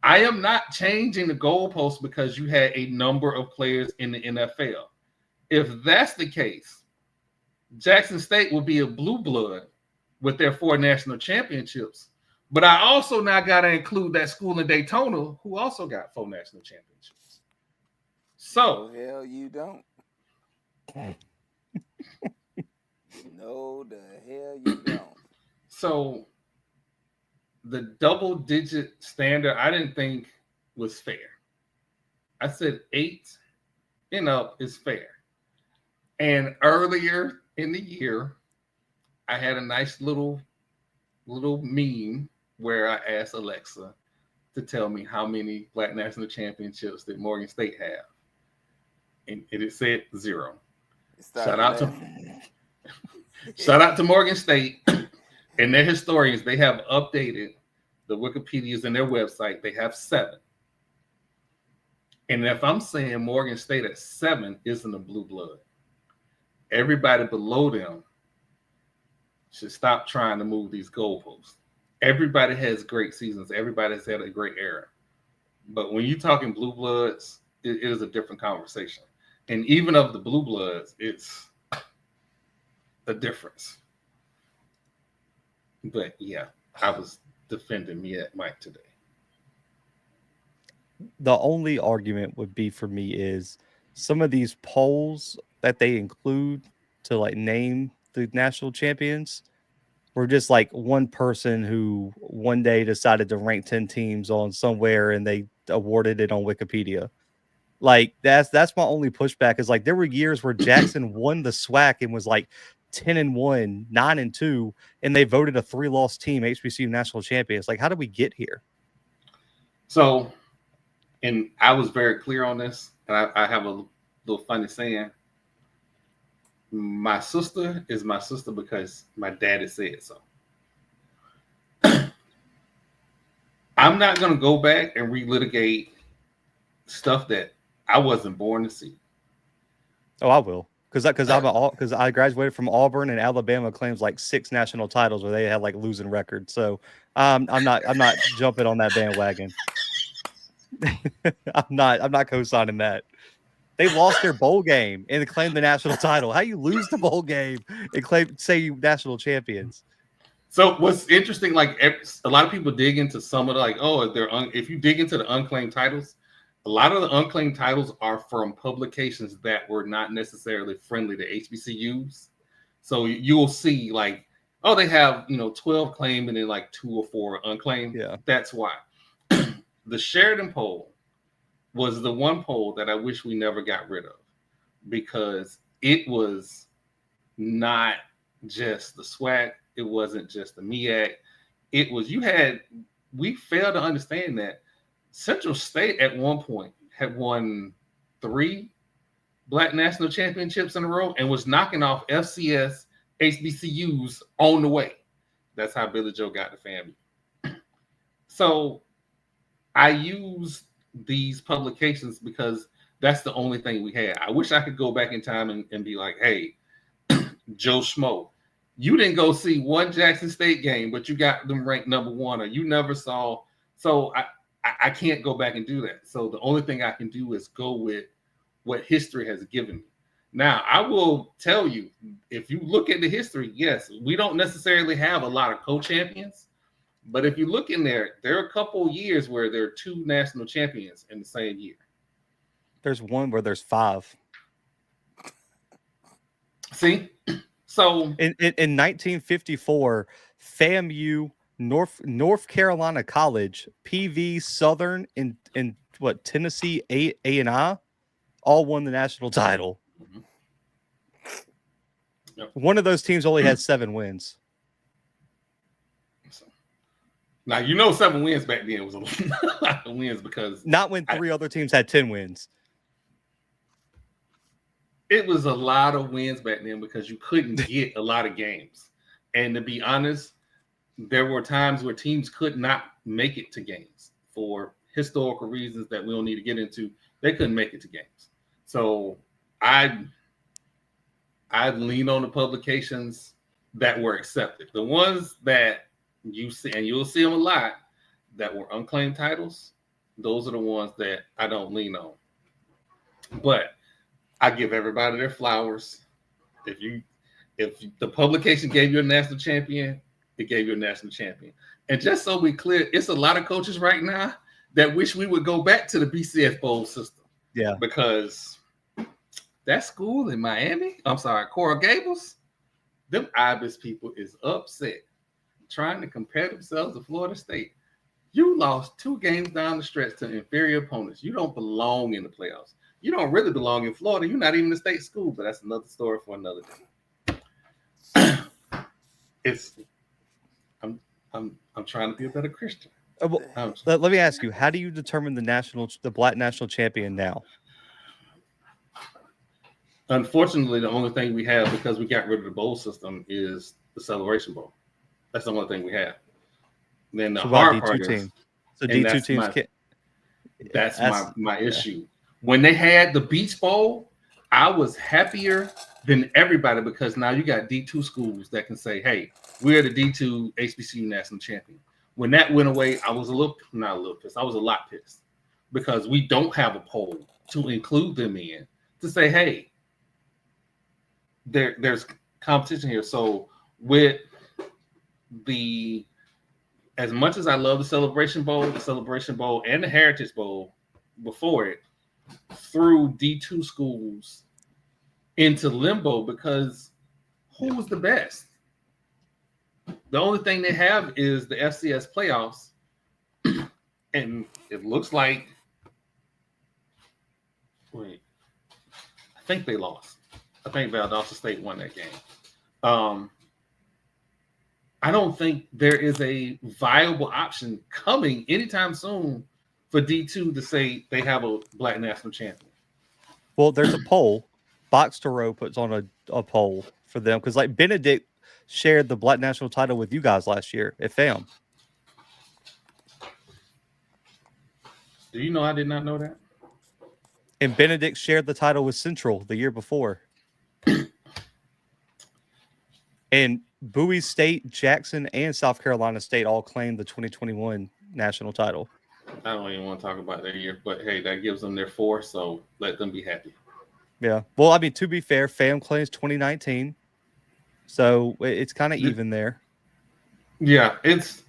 I am not changing the goalpost because you had a number of players in the NFL. If that's the case, Jackson State will be a blue blood with their 4 national championships. But I also now got to include that school in Daytona who also got 4 national championships. So, no, hell you don't. No, the hell you don't. So the double-digit standard I didn't think was fair. I said 8 and up is fair. And earlier in the year, I had a nice little meme where I asked Alexa to tell me how many Black National Championships that Morgan State have. And it said 0. Shout out to Morgan State and their historians. They have updated the Wikipedias and their website. They have 7. And if I'm saying Morgan State at 7 isn't a blue blood, everybody below them should stop trying to move these goalposts. Everybody has great seasons. Everybody has had a great era. But when you're talking blue bloods, it is a different conversation. And even of the blue bloods, it's a difference. But yeah, I was defending MEAC Mike today. The only argument would be for me is some of these polls that they include to like name the national champions were just like one person who one day decided to rank 10 teams on somewhere and they awarded it on Wikipedia. Like that's my only pushback is like there were years where Jackson won the SWAC and was like 10-1, 9-2, and they voted a 3-loss team HBCU national champions. Like, how did we get here? So, and I was very clear on this, and I have little funny saying. My sister is my sister because my daddy said so. I'm not gonna go back and relitigate stuff that I wasn't born to see. Oh, I will, because I graduated from Auburn, and Alabama claims like 6 national titles where they had like losing records. So I'm not jumping on that bandwagon. I'm not co-signing that. They lost their bowl game and claimed the national title. How you lose the bowl game and say you national champions? So what's interesting, like a lot of people dig into some of the, like, oh, if you dig into the unclaimed titles, a lot of the unclaimed titles are from publications that were not necessarily friendly to HBCUs. So you will see like, oh, they have 12 claimed and then like 2 or 4 unclaimed. Yeah, that's why. The Sheridan poll was the one poll that I wish we never got rid of, because it was not just the SWAC. It wasn't just the MEAC. It was, we failed to understand that Central State at one point had won 3 Black national championships in a row and was knocking off FCS HBCUs on the way. That's how Billy Joe got the FAMU. So I use these publications because that's the only thing we had. I wish I could go back in time and be like, hey, Joe Schmo, you didn't go see one Jackson State game, but you got them ranked number 1, or you never saw. So I can't go back and do that. So the only thing I can do is go with what history has given me. Now, I will tell you, if you look at the history, yes, we don't necessarily have a lot of co-champions. But if you look in there, there are a couple years where there are 2 national champions in the same year. There's one where there's 5. See? So in 1954, FAMU, North Carolina College, PV, Southern, and what, Tennessee A&I, all won the national title. Mm-hmm. Yep. One of those teams only had 7 wins. Now 7 wins back then was a lot of wins, because not when 3 other teams had 10 wins. It was a lot of wins back then because you couldn't get a lot of games. And to be honest, there were times where teams could not make it to games for historical reasons that we don't need to get into. They couldn't make it to games. So I lean on the publications that were accepted. The ones that you see, and you'll see them a lot, that were unclaimed titles, those are the ones that I don't lean on. But I give everybody their flowers. If the publication gave you a national champion, it gave you a national champion. And just so we clear, it's a lot of coaches right now that wish we would go back to the BCS Bowl system. Yeah. Because that school in Miami, Coral Gables, them Ibis people is upset, trying to compare themselves to Florida State. You lost 2 games down the stretch to inferior opponents. You don't belong in the playoffs. You don't really belong in Florida. You're not even a state school, but that's another story for another day. I'm trying to be a better Christian. Let me ask you, how do you determine the Black national champion now? Unfortunately, the only thing we have, because we got rid of the bowl system, is the Celebration Bowl. That's the only thing we have. Then the hard part is, so D2 teams can't. That's my issue. When they had the Beach Bowl, I was happier than everybody, because now you got D2 schools that can say, hey, we're the D2 HBCU national champion. When that went away, I was not a little pissed. I was a lot pissed, because we don't have a poll to include them in to say, hey, there's competition here. So with as much as I love the Celebration Bowl and the Heritage Bowl before it, threw D2 schools into limbo, because who was the best? The only thing they have is the FCS playoffs, and it looks like, I think they lost. I think Valdosta State won that game. I don't think there is a viable option coming anytime soon for D2 to say they have a Black national champion. Well, there's a poll. Box to Row puts on a poll for them because like Benedict shared the Black National title with you guys last year at FAM. Do you know I did not know that? And Benedict shared the title with Central the year before. And Bowie State, Jackson, and South Carolina State all claimed the 2021 national title. I don't even want to talk about their year, but hey, that gives them their 4, so let them be happy. Yeah. Well, I mean, to be fair, FAM claims 2019. So it's kind of even there. Yeah, it's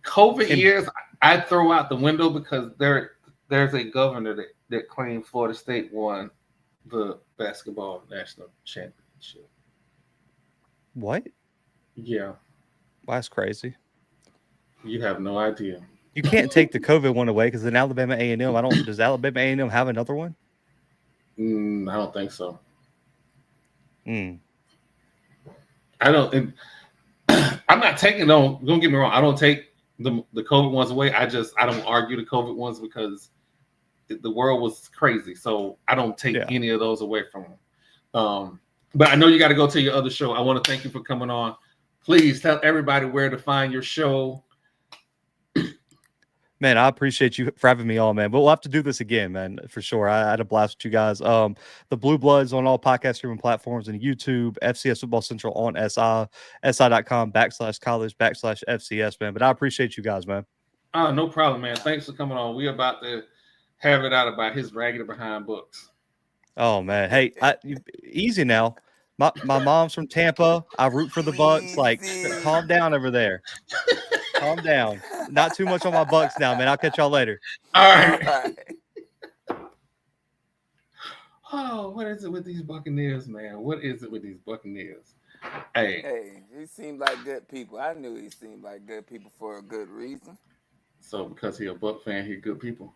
COVID years I throw out the window because there's a governor that claimed Florida State won the basketball national championship. What? Yeah. Well, that's crazy. You have no idea. You can't take the COVID one away because in Alabama A&M, does Alabama A&M have another one? I don't think so. Mm. I don't. I'm not taking. Don't get me wrong. I don't take the COVID ones away. I don't argue the COVID ones because the world was crazy. So I don't take any of those away from them. But I know you got to go to your other show. I want to thank you for coming on. Please tell everybody where to find your show. Man, I appreciate you for having me on, man. But we'll have to do this again, man, for sure. I had a blast with you guys. The Blue Bloods on all podcast streaming platforms and YouTube, FCS Football Central on si.com/college/FCS, man. But I appreciate you guys, man. No problem, man. Thanks for coming on. We're about to have it out about his raggedy behind books. Oh, man. Hey, easy now. My mom's from Tampa. I root for the Bucks. Like, calm down over there. Calm down. Not too much on my Bucks now, man. I'll catch y'all later. All right. Oh, what is it with these Buccaneers, man? What is it with these Buccaneers? Hey, he seemed like good people. I knew he seemed like good people for a good reason. So because he a Buck fan, he good people?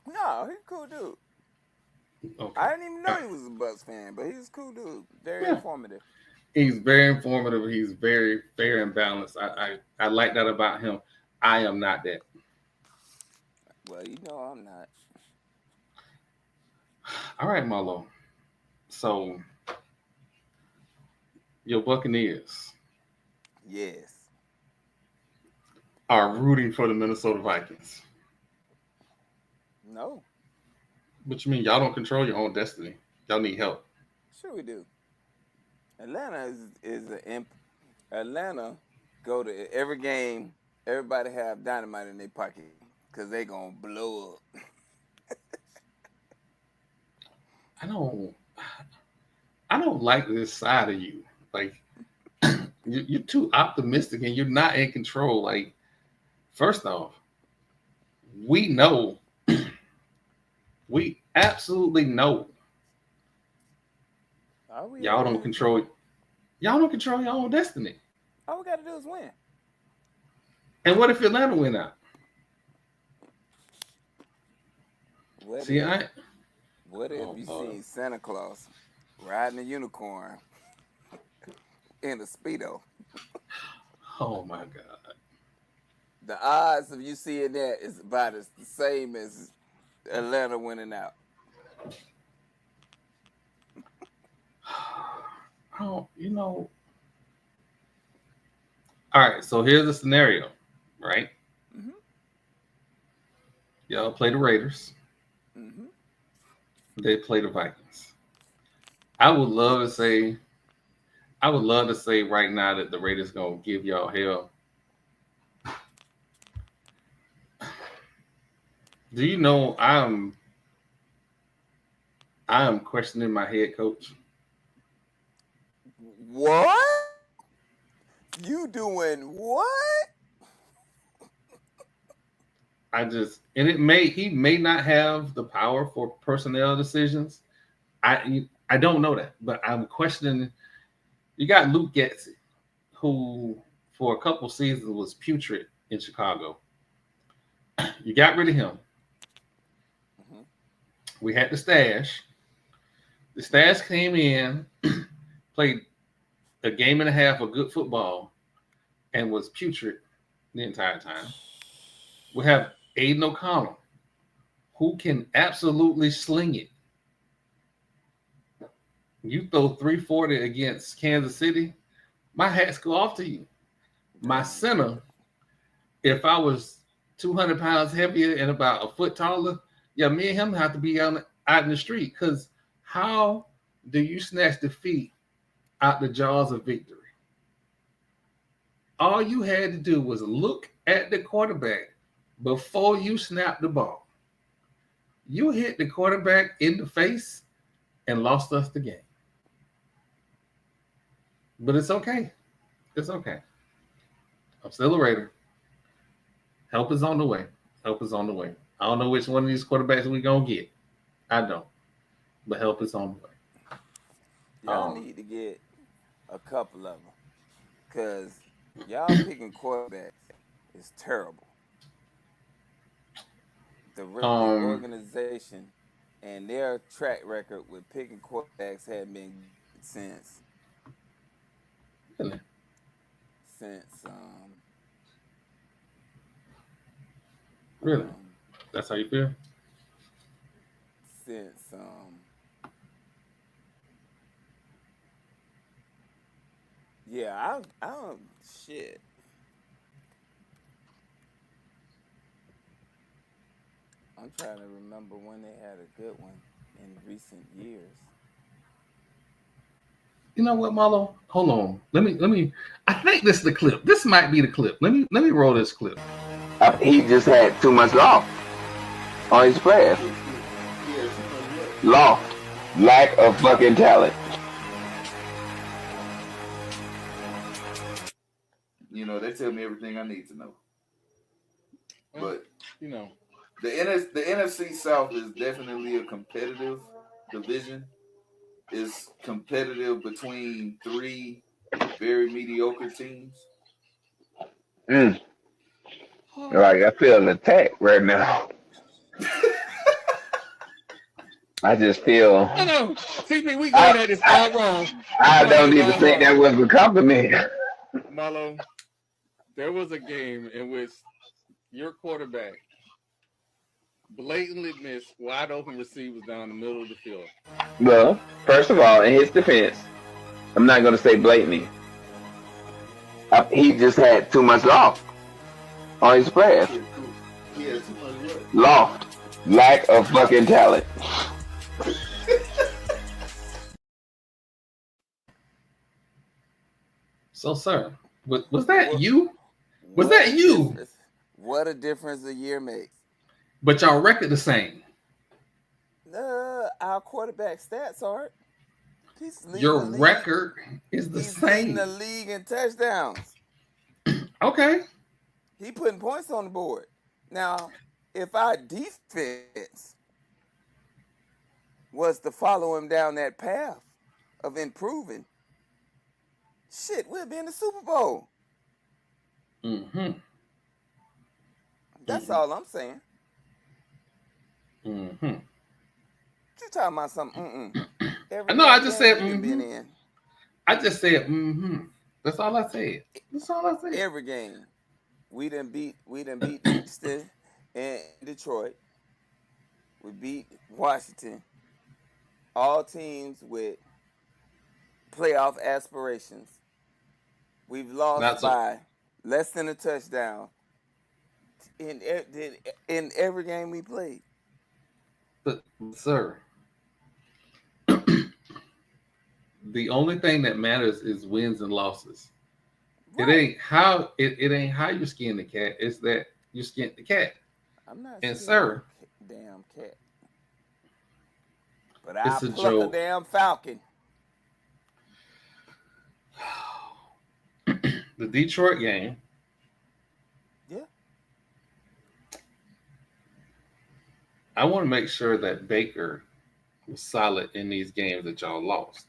No, he's a cool dude. Okay. I didn't even know he was a Bucks fan, but he's a cool dude. Very informative. He's very informative. He's very fair and balanced. I like that about him. I am not that. Well, you know I'm not. All right, Marlo. So, your Buccaneers. Yes. Are rooting for the Minnesota Vikings. No. But you mean y'all don't control your own destiny? Y'all need help. Sure we do. Atlanta is an imp. Atlanta go to every game. Everybody have dynamite in their pocket because they gonna blow up. I don't like this side of you. Like you're too optimistic and you're not in control. Like, first off, we know, we absolutely know. Y'all don't control your own destiny. All we gotta do is win. And what if Atlanta win out? What if you seen Santa Claus riding a unicorn in a Speedo? Oh my God. The odds of you seeing that is about the same as Atlanta winning out. Oh, all right, so here's the scenario, right? Mm-hmm. Y'all play the Raiders. Mm-hmm. They play the Vikings. I would love to say right now that the Raiders gonna give y'all hell. Do you know I am questioning my head coach? What? You doing what? He may not have the power for personnel decisions. I don't know that, but I'm questioning. You got Luke Getsy, who for a couple seasons was putrid in Chicago. You got rid of him. Mm-hmm. We had the stash. The stash came in, played a game and a half of good football, and was putrid the entire time. We have Aiden O'Connell, who can absolutely sling it You throw 340 against Kansas City, my hats go off to you. My center, if I was 200 pounds heavier and about a foot taller, yeah, me and him have to be out in the street. Because how do you snatch defeat out the jaws of victory? All you had to do was look at the quarterback before you snapped the ball. You hit the quarterback in the face and lost us the game. But it's okay. It's okay. I'm still a Raider. Help is on the way. Help is on the way. I don't know which one of these quarterbacks we're going to get. I don't. But help is on the way. Y'all need to get a couple of them. Because y'all picking quarterbacks is terrible. The organization and their track record with picking quarterbacks had been since Really? Really? That's how you feel? Since yeah, I don't shit. I'm trying to remember when they had a good one in recent years. You know what, Marlo? Hold on. Let me. I think this is the clip. This might be the clip. Let me roll this clip. He just had too much loft on his players. Loft, lack of fucking talent. You know, they tell me everything I need to know. But you know, the NFC South is definitely a competitive division. It's competitive between three very mediocre teams. Like, I feel an attack right now. I just feel. No. CP, we going at this all wrong. I don't even think that was a compliment. Marlo, there was a game in which your quarterback blatantly missed wide open receivers down the middle of the field. Well, first of all, in his defense, I'm not going to say blatantly. He just had too much loft on his players. Loft, lack of fucking talent. So, sir, was that you? Was that you? What a difference a year makes. But y'all record the same. Our quarterback stats aren't. Your record is the same. He's leading the league in touchdowns. Okay. He putting points on the board. Now, if our defense was to follow him down that path of improving, shit, we'll be in the Super Bowl. That's all I'm saying. You talking about something? No, I just said I just said That's all I said. That's all I said. Every game, we done beat Houston and Detroit. We beat Washington. All teams with playoff aspirations. We've lost by less than a touchdown in every game we played. But, sir, the only thing that matters is wins and losses. Right. It ain't how you skin the cat. It's that you skinned the cat. I'm not. And sir, damn cat. But I pluck a damn falcon. The Detroit game. Yeah. I want to make sure that Baker was solid in these games that y'all lost.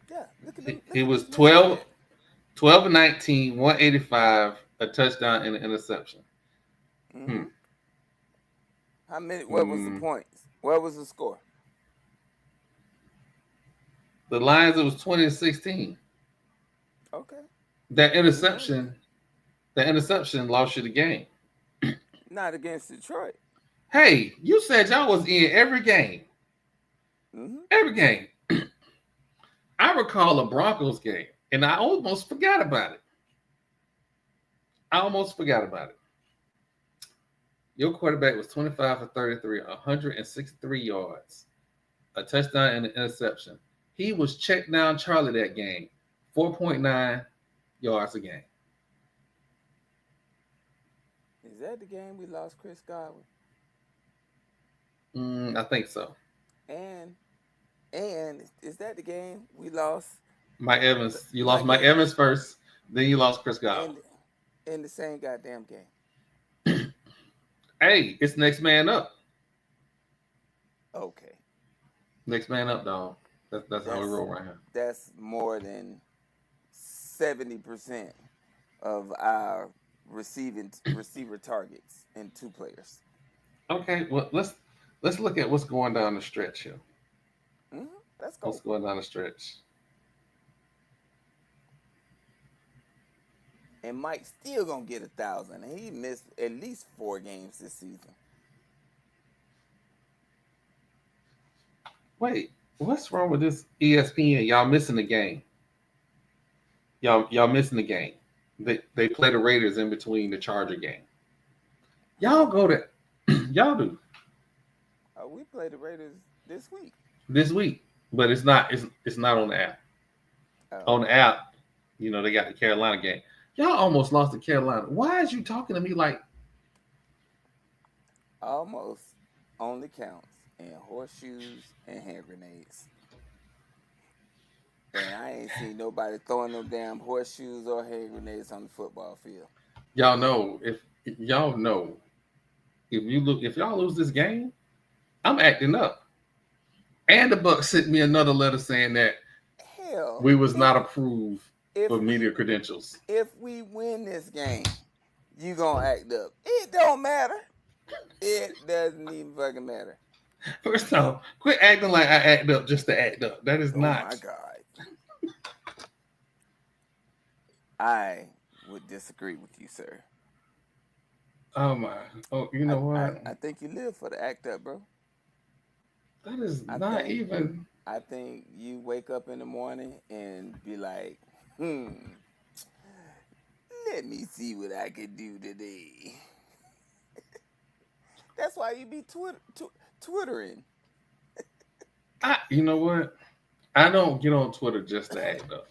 Yeah, look at him. He was 12 and 19, 185, a touchdown and an interception. How many? What was the points? What was the score? The Lions, it was 20-16. Okay. That interception lost you the game. Not against Detroit. Hey, you said y'all was in every game. Mm-hmm. Every game. I recall a Broncos game, and I almost forgot about it. Your quarterback was 25 for 33, 163 yards, a touchdown and an interception. He was check down Charlie that game, 4.9 yards a game. Is that the game we lost Chris Godwin? I think so. And is that the game we lost Mike Evans. You lost Mike Mike Evans Evans first, then you lost Chris Godwin. in the same goddamn game? Hey, it's next man up. Okay. Next man up, dog. That's how we roll right here. That's more than 70% of our receiver targets in 2 players. Okay, well let's look at what's going down the stretch here. Mm-hmm. Let's go. What's going down the stretch? And Mike's still gonna get 1,000, and he missed at least 4 games this season. Wait, what's wrong with this ESPN? Y'all missing the game. Y'all missing the game. They play the Raiders in between the Charger game. Y'all go to y'all do We play the Raiders this week. but it's not on the app. On the app, they got the Carolina game. Y'all almost lost to Carolina. Why is you talking to me like almost only counts in horseshoes and hand grenades? And I ain't seen nobody throwing them damn horseshoes or hand grenades on the football field. y'all know if y'all lose this game, I'm acting up. And the Bucks sent me another letter saying that we was not approved for media credentials. If we win this game, you gonna act up. It don't matter. It doesn't even fucking matter. First off, quit acting like I act up just to act up. That is not. Oh my God. I would disagree with you, sir. Oh my. Oh, you know what? I think you live for the act up, bro. That is not even. I think you wake up in the morning and be like, let me see what I can do today. That's why you be twittering. You know what? I don't get on Twitter just to act up.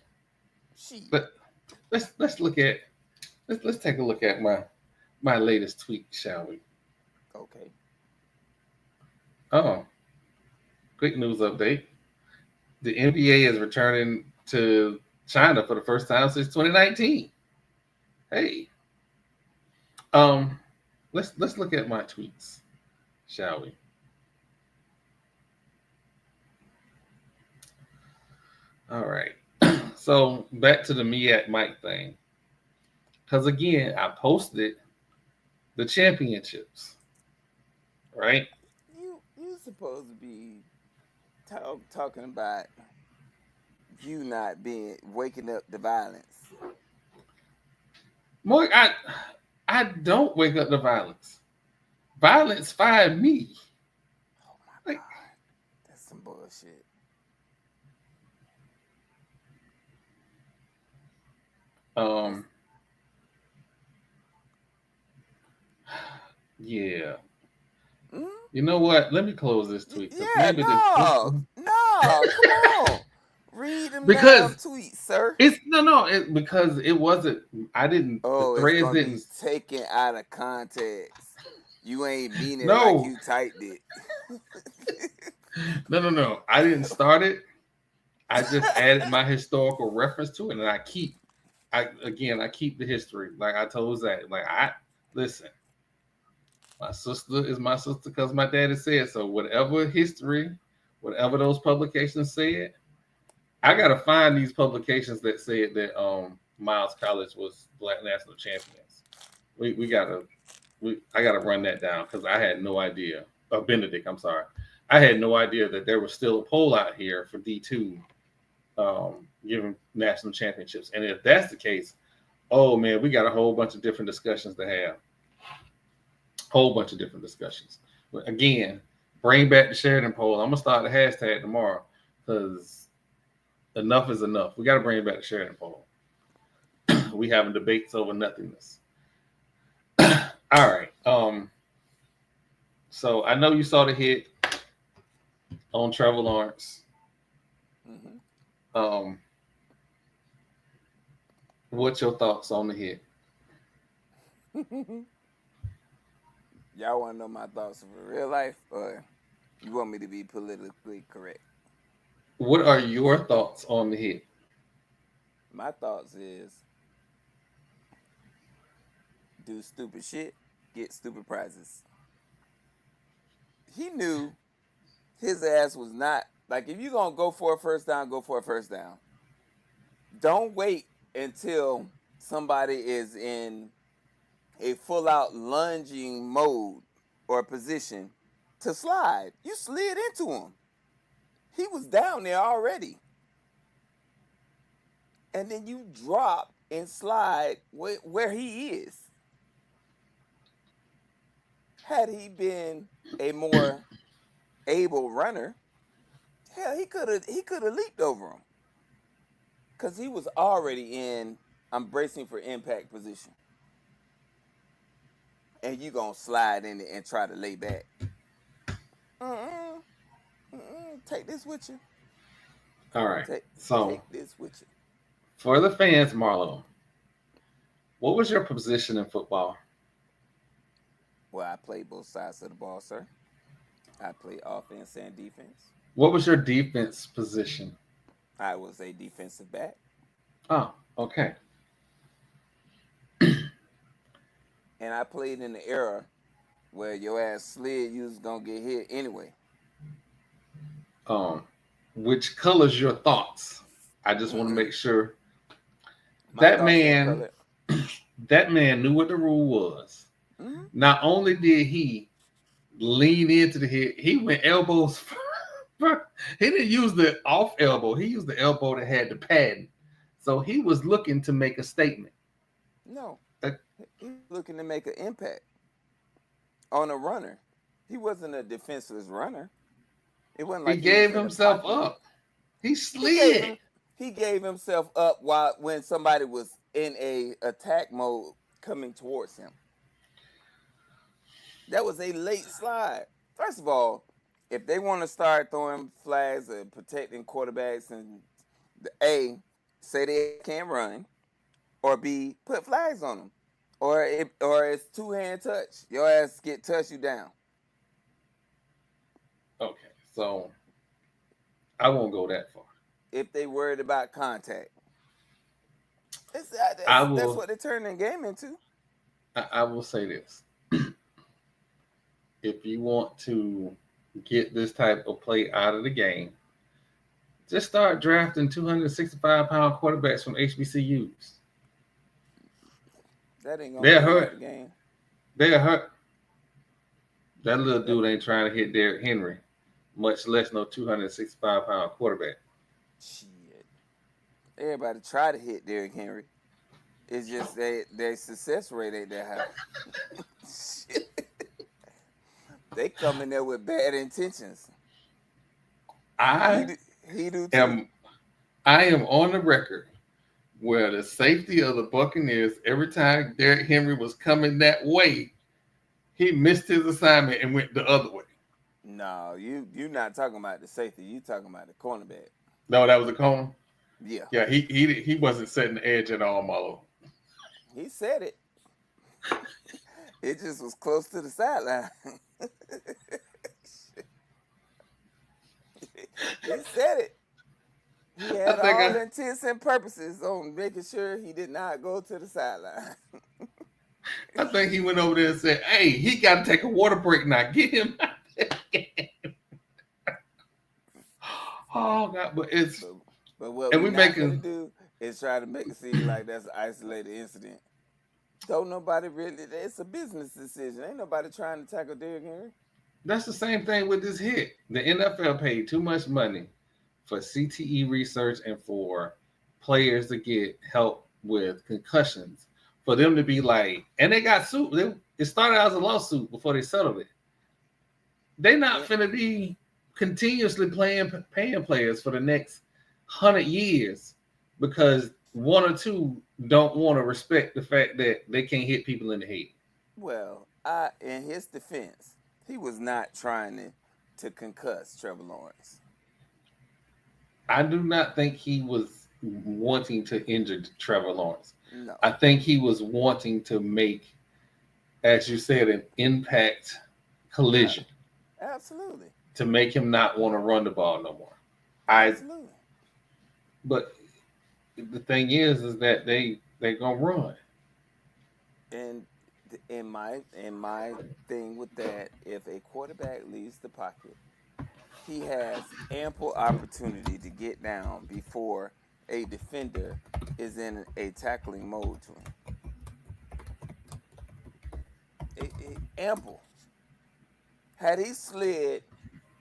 But let's take a look at my latest tweet, shall we? Okay. Oh, quick news update. The NBA is returning to China for the first time since 2019. Hey. Let's look at my tweets, shall we? All right. So back to the me at Mike thing. Because again, I posted the championships. Right? You supposed to be talking about you not waking up the violence. Mark, I don't wake up the violence. Violence fired me. Oh my God. That's some bullshit. Yeah. Mm-hmm. You know what? Let me close this tweet. Yeah, no, come on. Read them because tweets, sir. Because it wasn't. I didn't. Oh, the threads it's didn't be taken out of context. You ain't mean it like you typed it. No. I didn't start it. I just added my historical reference to it, and I keep the history. Like I told Zach, listen. My sister is my sister because my daddy said so. Whatever history, whatever those publications said, I gotta find these publications that said that Miles College was Black national champions. I gotta run that down because I had no idea. Benedict, I'm sorry. I had no idea that there was still a poll out here for D2 giving national championships. And if that's the case, oh man, we got a whole bunch of different discussions to have. Whole bunch of different discussions. But again, Bring back the Sheridan poll. I'm gonna start the hashtag tomorrow because enough is enough. We got to bring back the Sheridan poll. We having debates over nothingness. All right. So I know you saw the hit on Trevor Lawrence. Mm-hmm. What's your thoughts on the hit? Y'all want to know my thoughts for real life, or you want me to be politically correct? What are your thoughts on the hit? My thoughts is do stupid shit, get stupid prizes. He knew his ass was not like, if you're gonna go for a first down, go for a first down. Don't wait until somebody is in a full out lunging mode or position to slide. You slid into him. He was down there already. And then you drop and slide where he is. Had he been a more able runner, hell, he could have leaped over him. Because he was already in I'm bracing for impact position. And you gonna slide in it and try to lay back. Take this with you. All right. Take this with you. For the fans, Marlo, what was your position in football? Well, I played both sides of the ball, sir. I played offense and defense. What was your defense position? I was a defensive back. Oh, okay. And I played in the era where your ass slid, you was gonna get hit anyway. Which colors your thoughts? I just want to make sure. My That man knew what the rule was. Mm-hmm. Not only did he lean into the hit, he went elbows first. He didn't use the off elbow. He used the elbow that had the pad. So he was looking to make a statement. No. He was looking to make an impact on a runner. He wasn't a defenseless runner. It wasn't like he gave himself up. He slid. He gave himself up when somebody was in a attack mode coming towards him. That was a late slide. First of all, if they want to start throwing flags and protecting quarterbacks, and A, say they can't run, or B, put flags on them, or it's two-hand touch. Your ass get touched, you down. Okay, so I won't go that far. If they worried about contact, that's what they turned the game into. I will say this. If you want to get this type of play out of the game, just start drafting 265-pound quarterbacks from HBCUs. That ain't gonna hurt the game. They're hurt. That little dude ain't trying to hit Derrick Henry, much less no 265-pound quarterback. Shit. Everybody try to hit Derrick Henry. It's just their success rate ain't that high. Shit. They come in there with bad intentions. I am on the record where the safety of the Buccaneers, every time Derrick Henry was coming that way, he missed his assignment and went the other way. No, you're not talking about the safety. You talking about the cornerback. No, that was a corner? Yeah. Yeah, he wasn't setting the edge at all, Marlo. He said it. It just was close to the sideline. He said it. He had all intents and purposes on making sure he did not go to the sideline. I think he went over there and said, "Hey, he got to take a water break now. Get him out there." Oh God! But what we're not gonna do is try to make it seem like that's an isolated incident. Don't nobody really. It's a business decision. Ain't nobody trying to tackle Derrick Henry. That's the same thing with this hit. The NFL paid too much money for CTE research and for players to get help with concussions. For them to be like, and they got sued. It started out as a lawsuit before they settled it. They're not finna be continuously paying players for the next 100 years because one or two don't want to respect the fact that they can't hit people in the head. Well, in his defense, he was not trying to concuss Trevor Lawrence. I do not think he was wanting to injure Trevor Lawrence. No. I think he was wanting to make, as you said, an impact collision. Absolutely. To make him not want to run the ball no more. Absolutely. But the thing is that they're gonna run. And in my thing with that, if a quarterback leaves the pocket, he has ample opportunity to get down before a defender is in a tackling mode to him. Ample. Had he slid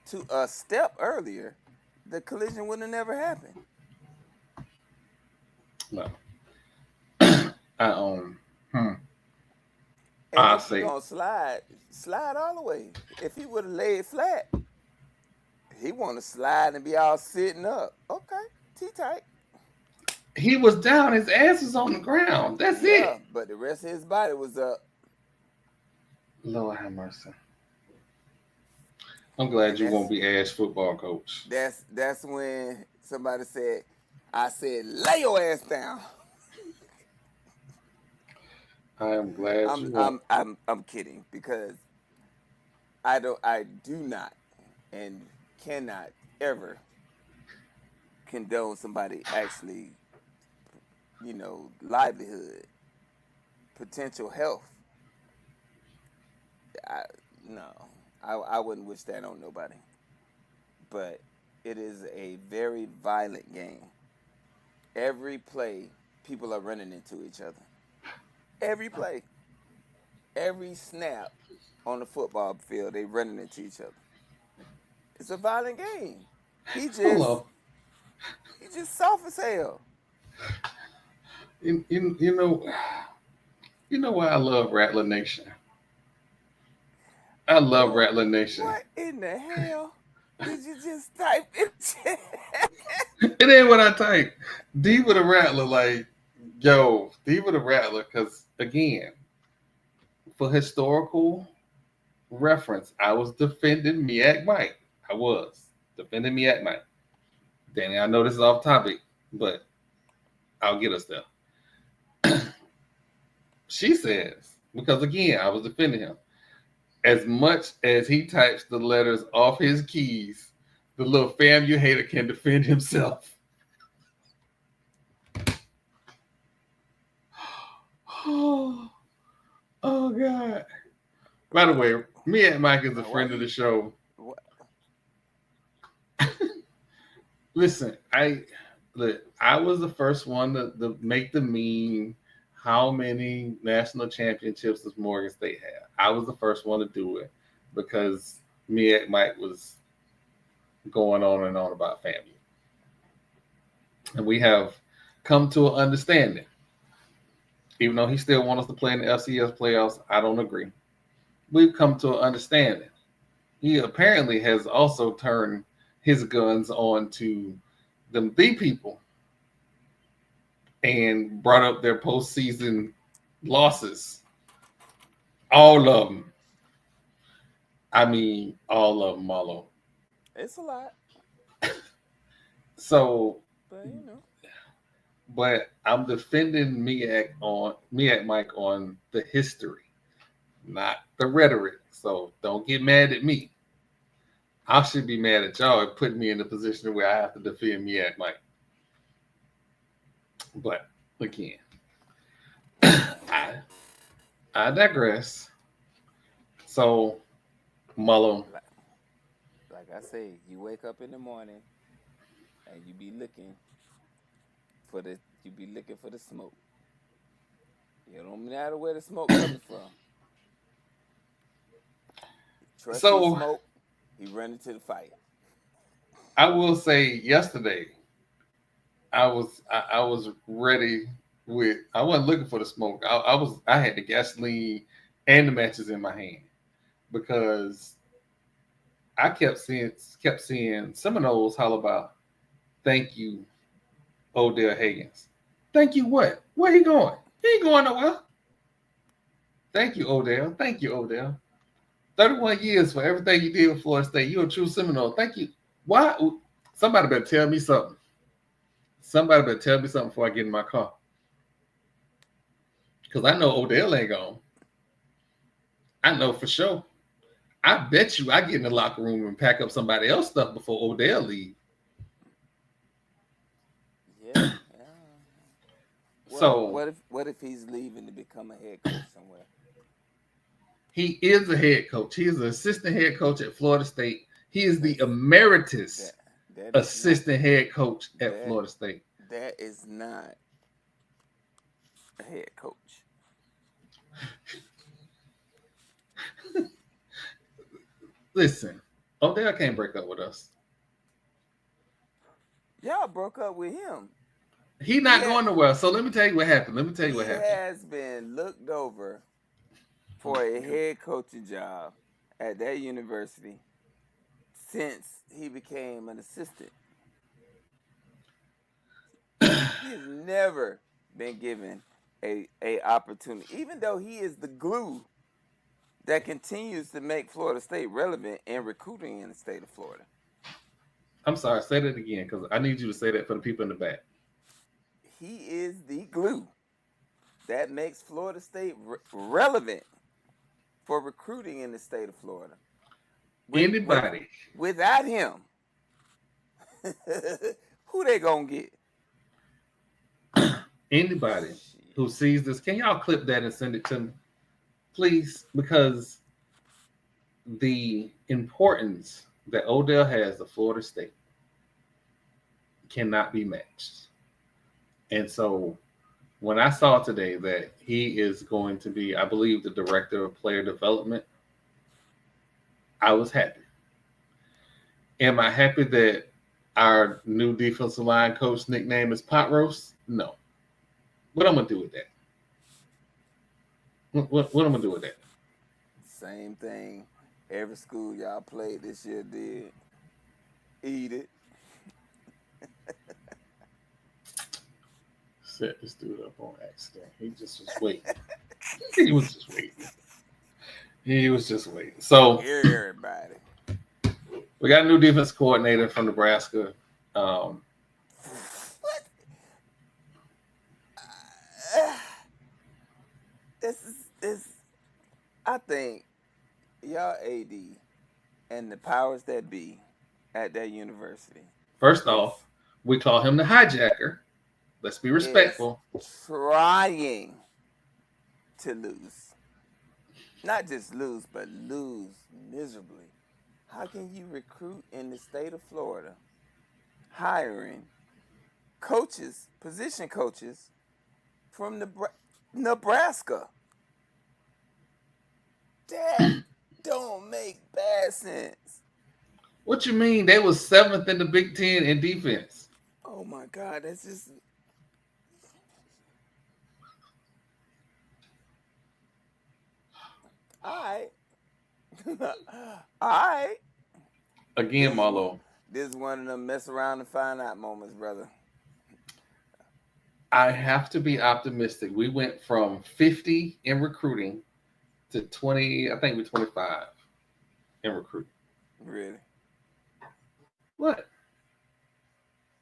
to a step earlier, the collision would have never happened. No. And I'll if say you're gonna slide all the way. If he would have laid flat, he want to slide and be all sitting up. Okay, T-tight. he was down. His ass was on the ground. That's it. But the rest of his body was up. Lord have mercy. I'm glad you won't be Ash football coach. That's when somebody said, I said, lay your ass down. I am glad you won't. I'm kidding because I do not and cannot ever condone somebody actually, livelihood, potential health. I wouldn't wish that on nobody. But it is a very violent game. Every play, people are running into each other. Every play. Every snap on the football field, they running into each other. It's a violent game. He just soft as hell. You know why I love Rattler Nation? I love Rattler Nation. What in the hell did you just type in chat? It ain't what I typed. Diva the Rattler, Diva the Rattler, because again, for historical reference, I was defending Miak Mike. I was defending Miak Mike. Danny, I know this is off topic, but I'll get us there. She says, because again, I was defending him. As much as he types the letters off his keys, the little FAMU hater can defend himself. Oh God. By the way, Miak Mike is a friend of the show. Listen, I was the first one to make the meme. How many national championships does Morgan State have? I was the first one to do it because Miak Mike was going on and on about family. And we have come to an understanding. Even though he still wants us to play in the FCS playoffs, I don't agree. We've come to an understanding. He apparently has also turned his guns on to the people and brought up their postseason losses. All of them. I mean, all of them, Marlo. It's a lot. So, but but I'm defending Miak Mike on the history, not the rhetoric. So don't get mad at me. I should be mad at y'all and put me in a position where I have to defend Miak Mike. But again, I digress. So, Mullo. Like I say, you wake up in the morning and you be looking for the smoke. You don't matter where the smoke coming from. Trust the smoke, he run into the fire. I will say yesterday, I was ready with. I wasn't looking for the smoke. I had the gasoline and the matches in my hand because I kept seeing Seminoles holler about, "Thank you, Odell Higgins." Thank you what? Where he going? He ain't going nowhere. Thank you, Odell. Thank you, Odell. 31 years for everything you did with Florida State. You're a true Seminole. Thank you. Why? Somebody better tell me something. Somebody better tell me something before I get in my car. Because I know Odell ain't gone. I know for sure. I bet you I get in the locker room and pack up somebody else's stuff before Odell leave. Yeah. So what if he's leaving to become a head coach somewhere? He is a head coach. He is an assistant head coach at Florida State. He is the emeritus assistant head coach at Florida State. That is not a head coach. Listen, Odell can't break up with us. Y'all broke up with him. He's not going nowhere. So let me tell you what happened. He has been looked over for a head coaching job at that university since he became an assistant. He's never been given a opportunity, even though he is the glue that continues to make Florida State relevant in recruiting in the state of Florida. I'm sorry, say that again, because I need you to say that for the people in the back. He is the glue that makes Florida State relevant for recruiting in the state of Florida. Anybody without him, who they gonna get? Anybody who sees this, can y'all clip that and send it to me, please? Because the importance that Odell has to Florida State cannot be matched. And so when I saw today that he is going to be, I believe, the director of player development, I was happy. Am I happy that our new defensive line coach nickname is Pot Roast? No. What I'm going to do with that? What I'm going to do with that? Same thing every school y'all played this year did. Eat it. Set this dude up on accident. He just was waiting. He was just waiting. So everybody. We got a new defense coordinator from Nebraska. What? This. I think y'all AD and the powers that be at that university. First off, we call him the hijacker. Let's be respectful. Trying to lose. Not just lose, but lose miserably. How can you recruit in the state of Florida, hiring coaches, position coaches from Nebraska? That don't make bad sense. What you mean? They was 7th in the Big Ten in defense. Oh my God, that's just. All right. Again, Marlo. This is one of them mess around and find out moments, brother. I have to be optimistic. We went from 50 in recruiting to 20, I think we're 25 in recruiting. Really? What?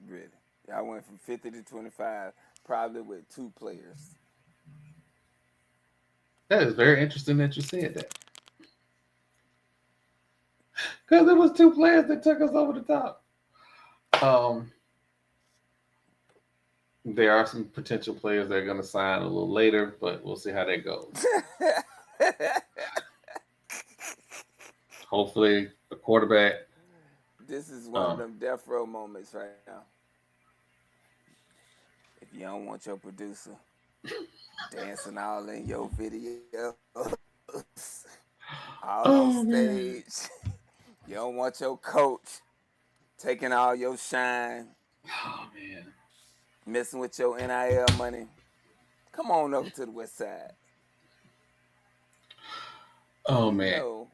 Really? I went from 50 to 25, probably with 2 players. That is very interesting that you said that. Because there was 2 players that took us over the top. There are some potential players that are going to sign a little later, but we'll see how that goes. Hopefully, a quarterback. This is one of them death row moments right now. If you don't want your producer dancing all in your videos, all on stage, you don't want your coach taking all your shine. Oh, man. Messing with your NIL money. Come on over to the west side. Oh, man.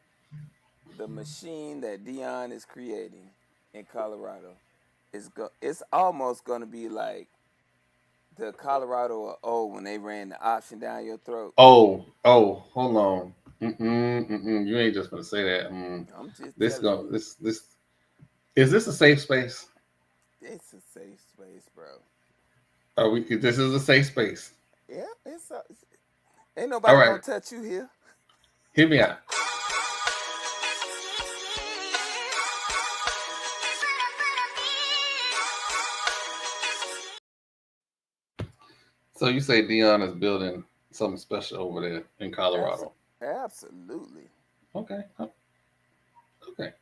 the machine that Dion is creating in Colorado it's almost gonna be like the Colorado of old when they ran the option down your throat. Oh, hold on. You ain't just gonna say that. I'm just This telling go you, this is this a safe space? it's a safe space, bro. Are we? This is a safe space. Yeah, ain't All nobody right, gonna touch you here. hear me out. So you say Dion is building something special over there in Colorado? Absolutely. Okay, okay.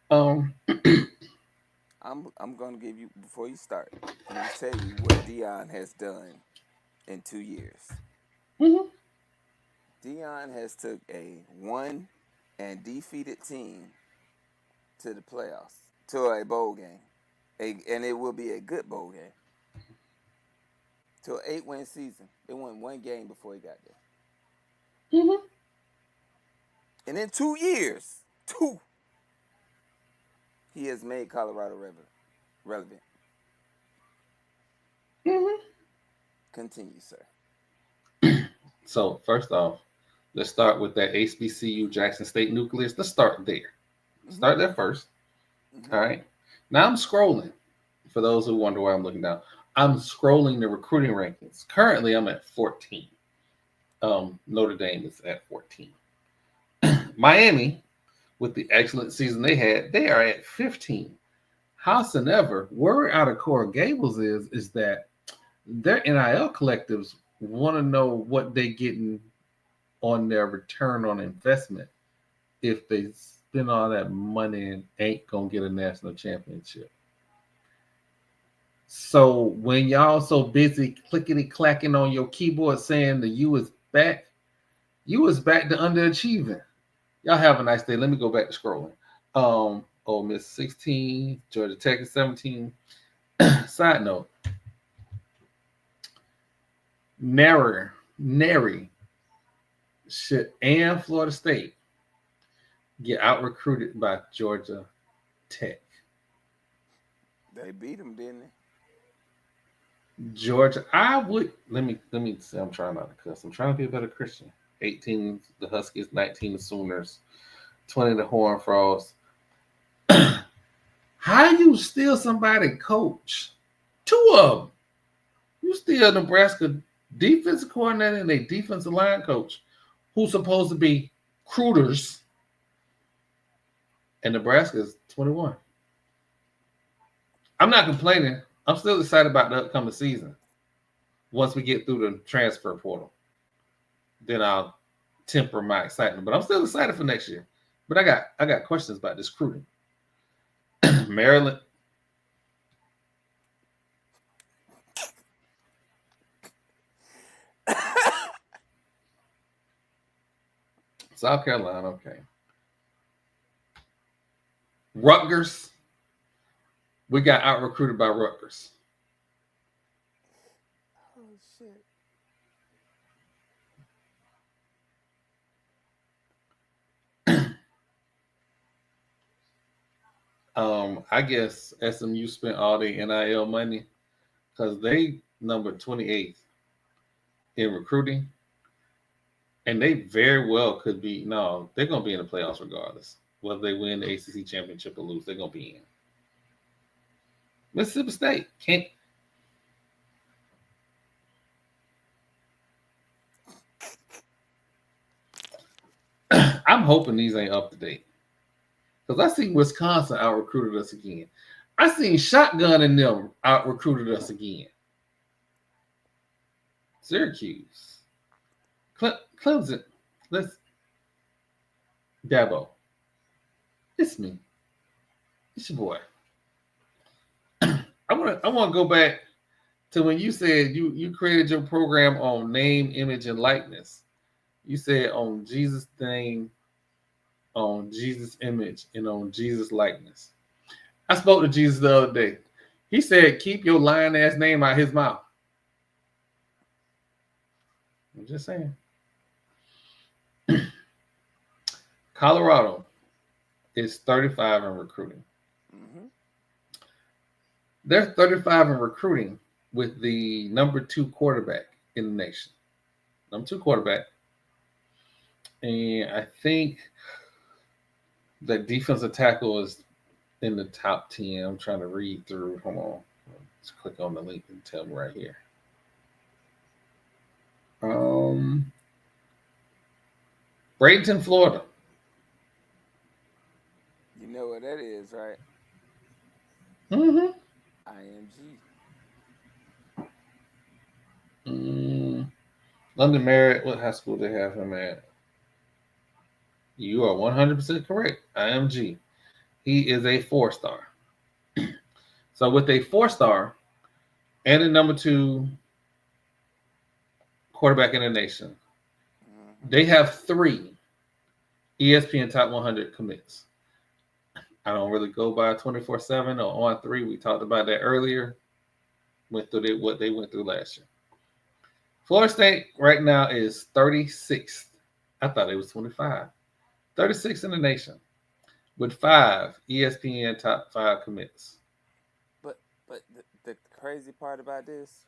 Um, I'm gonna give you before you start. I'm gonna tell you what Dion has done in 2 years. mhm. Dion has took a won and defeated team to the playoffs, to a bowl game, and it will be a good bowl game. To an 8-win season. They won one game before he got there. Mhm. And in 2 years, he has made Colorado relevant. Mhm. Continue, sir. So first off, let's start with that HBCU Jackson State nucleus. Let's start there. Mm-hmm. Start there first. Mm-hmm. All right. Now I'm scrolling. For those who wonder why I'm looking down, I'm scrolling the recruiting rankings. Currently, I'm at 14. Notre Dame is at 14. Miami, with the excellent season they had, they are at 15. Howsoever, word out of Coral Gables is that their NIL collectives want to know what they're getting on their return on investment if they spend all that money and ain't gonna get a national championship. So when y'all so busy clickety clacking on your keyboard saying the U is back, you is back to underachieving. Y'all have a nice day. Let me go back to scrolling. Ole Miss 16, Georgia Tech is 17. Side note, Nary and Florida State get out recruited by Georgia Tech. They beat him, didn't they? Georgia, I would let me say I'm trying not to cuss. I'm trying to be a better Christian. 18 the Huskies, 19 the Sooners, 20 the Horned Frogs. How you steal somebody coach? Two of them. You steal Nebraska defensive coordinator and a defensive line coach who's supposed to be recruiters, and Nebraska is 21. I'm not complaining. I'm still excited about the upcoming season. Once we get through the transfer portal, then I'll temper my excitement. But I'm still excited for next year. But I got questions about this recruiting. Maryland. South Carolina, okay. Rutgers. We got out recruited by Rutgers. Oh shit. I guess SMU spent all their NIL money because they number 28th in recruiting. And they very well could be, no, they're going to be in the playoffs regardless. Whether they win the ACC championship or lose, they're going to be in. Mississippi State can't. I'm hoping these ain't up to date. Because I see Wisconsin out recruited us again. I seen Shotgun and them out recruited us again. Syracuse. Clemson. Let's. Dabo. It's me. It's your boy. I want to go back to when you said you created your program on name, image, and likeness. You said on Jesus' name, on Jesus' image, and on Jesus' likeness. I spoke to Jesus the other day. He said, keep your lying ass name out his mouth. I'm just saying. Colorado. is 35 in recruiting. Mm-hmm. They're 35 in recruiting with the number 2 quarterback in the nation. Number 2 quarterback. And I think the defensive tackle is in the top 10. I'm trying to read through. Hold on. Let's click on the link and tell me right here. Bradenton, Florida. You know what that is, right? Mm-hmm. IMG. London Merritt, what high school they have him at? You are 100% correct. IMG. He is a 4-star. So with a 4-star and a number 2 quarterback in the nation, they have 3 ESPN Top 100 commits. I don't really go by 24/7 or on 3. We talked about that earlier. Went through what they went through last year. Florida State right now is 36th. I thought it was 25. 36th in the nation with 5 ESPN Top 5 commits. But the crazy part about this,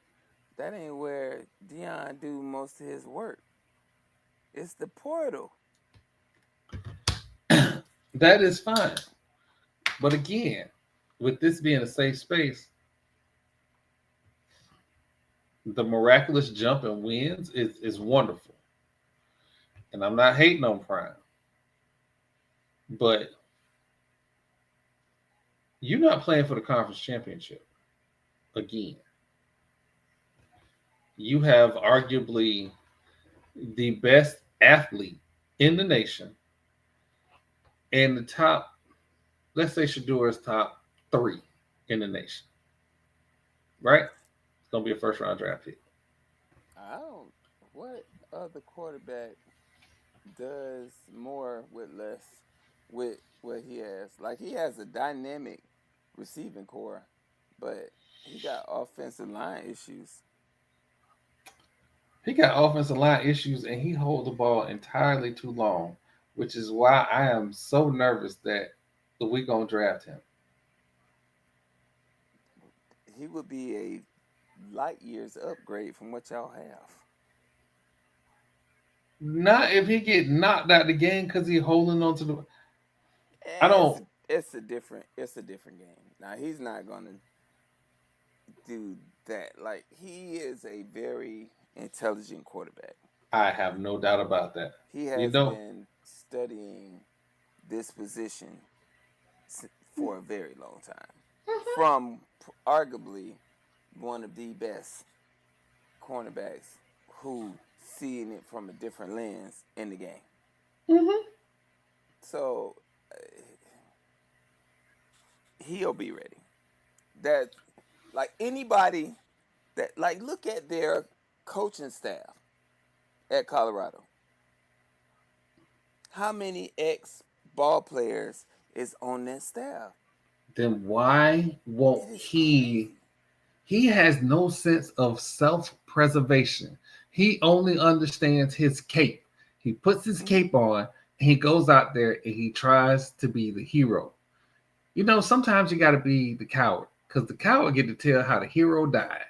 that ain't where Deion do most of his work. It's the portal. That is fine. But again, with this being a safe space, the miraculous jump and wins is wonderful. And I'm not hating on Prime. But you're not playing for the conference championship again. You have arguably the best athlete in the nation and the top, let's say Shador is top 3 in the nation. Right? It's going to be a first-round draft pick. What other quarterback does more with less with what he has? Like, he has a dynamic receiving core, but he got offensive line issues. He got offensive line issues, and he holds the ball entirely too long, which is why I am so nervous that we're going to draft him. He would be a light years upgrade from what y'all have. Not if he get knocked out the game because he's holding on to the. I don't. It's a different game. Now, he's not gonna do that. Like, he is a very intelligent quarterback. I have no doubt about that. He has been studying this position for a very long time. From arguably one of the best cornerbacks who seeing it from a different lens in the game. Mm-hmm. So he'll be ready. That, like, anybody that, like, look at their coaching staff at Colorado. How many ex-ball players is on that staff? Then why won't he? He has no sense of self-preservation. He only understands his cape. He puts his cape on, and he goes out there and he tries to be the hero. You know, sometimes you got to be the coward because the coward get to tell how the hero died.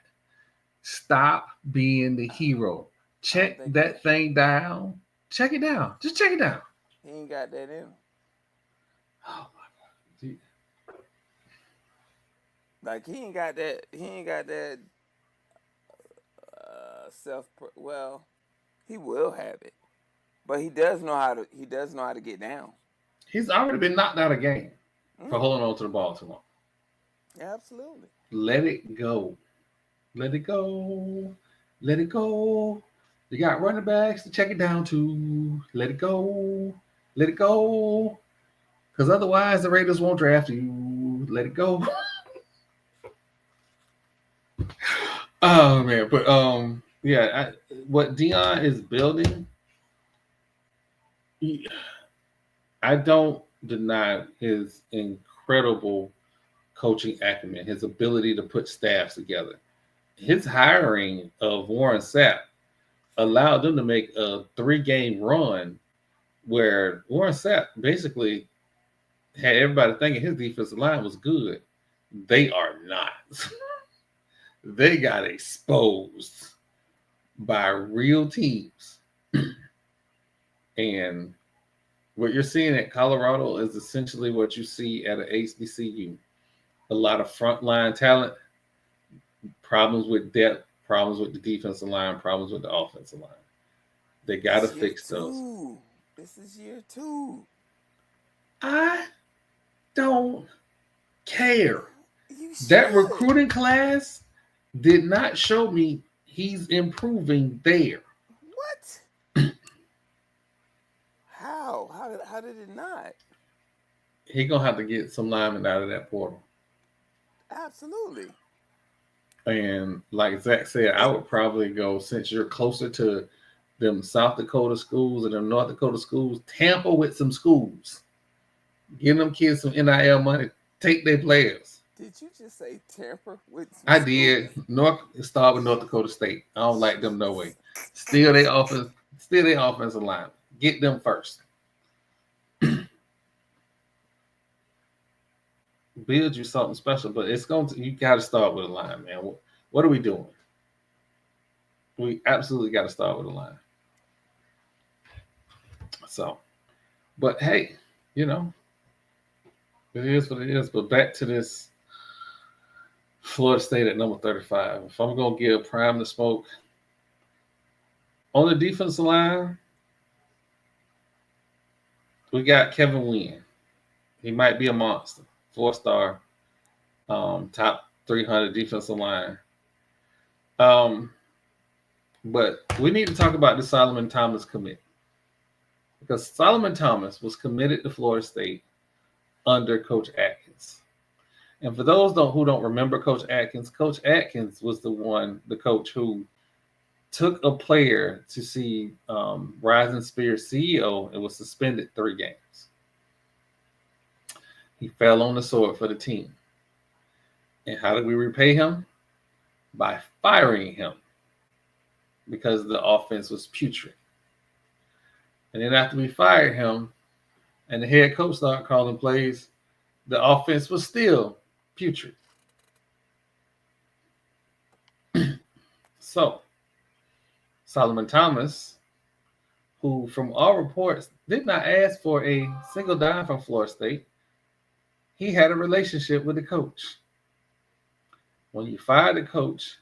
Stop being the hero. Check that thing down. Check it down. Just check it down. He ain't got that in him. Oh my God. Dude. Like, he ain't got that self. Well, he will have it, but he does know how to get down. He's already been knocked out of game for holding on to the ball too long. Absolutely. Let it go. Let it go. Let it go. You got running backs to check it down to. Let it go. Let it go. Because otherwise the Raiders won't draft you. Let it go. Oh man, but yeah, what Deion is building, I don't deny his incredible coaching acumen, his ability to put staffs together. His hiring of Warren Sapp allowed them to make a 3-game run where Warren Sapp basically had everybody thinking his defensive line was good. They are not. They got exposed by real teams. And what you're seeing at Colorado is essentially what you see at an HBCU. A lot of frontline talent, problems with depth, problems with the defensive line, problems with the offensive line. They got to fix those. This is year 2. I don't care. You That should. recruiting class did not show me he's improving there. What? How? How did it not? He gonna have to get some linemen out of that portal. Absolutely. And like Zach said, I would probably go, since you're closer to them South Dakota schools and them North Dakota schools, tamper with some schools. Give them kids some NIL money. Take their players. Did you just say tamper with some I schools? did. Start with North Dakota State. I don't like them no way. Still they offensive line. Get them first. Build you something special, but you got to start with a line, man. What are we doing? We absolutely got to start with a line. So, but hey, it is what it is. But back to this Florida State at number 35. If I'm gonna give Prime the smoke on the defensive line, we got Kevin Wynn. He might be a monster. 4-star, top 300 defensive line. But we need to talk about the Solomon Thomas commit, because Solomon Thomas was committed to Florida State under Coach Atkins. And for those who don't remember Coach Atkins was the coach who took a player to see Rising Spears CEO and was suspended 3 games. He fell on the sword for the team. And how did we repay him? By firing him, because the offense was putrid. And then after we fired him and the head coach started calling plays, the offense was still putrid. So, Solomon Thomas, who from all reports did not ask for a single dime from Florida State, he had a relationship with the coach. When you fired the coach,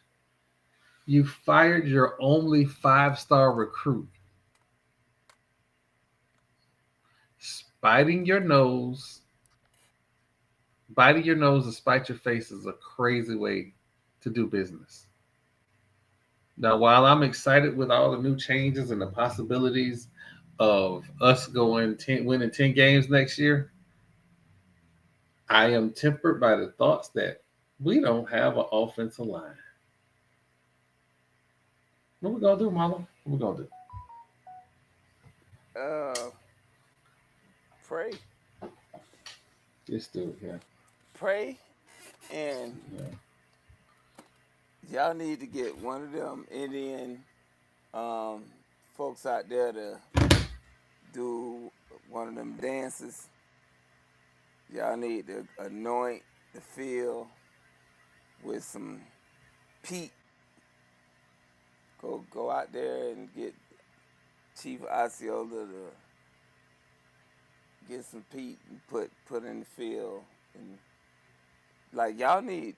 you fired your only 5-star recruit. Biting your nose to spite your face is a crazy way to do business. Now, while I'm excited with all the new changes and the possibilities of us winning 10 games next year, I am tempered by the thoughts that we don't have an offensive line. What we gonna do, Mama? What we gonna do? Pray. Just do it, yeah. Pray, and y'all need to get one of them Indian folks out there to do one of them dances. Y'all need to anoint the field with some peat. Go out there and get Chief Osceola to get some peat and put in the field. And like, y'all need,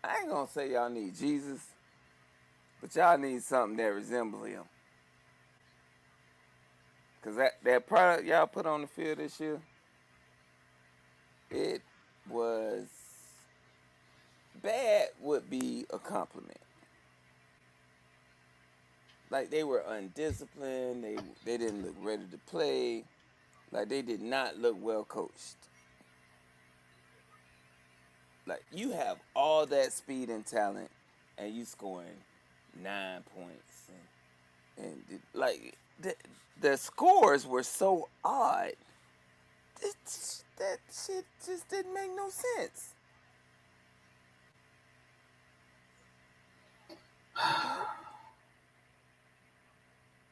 I ain't gonna say y'all need Jesus, but y'all need something that resembles him. Cause that product y'all put on the field this year, it was bad would be a compliment. Like, they were undisciplined, they didn't look ready to play, like they did not look well coached. Like, you have all that speed and talent, and you scoring 9 points, and like the scores were so odd. That shit just didn't make no sense.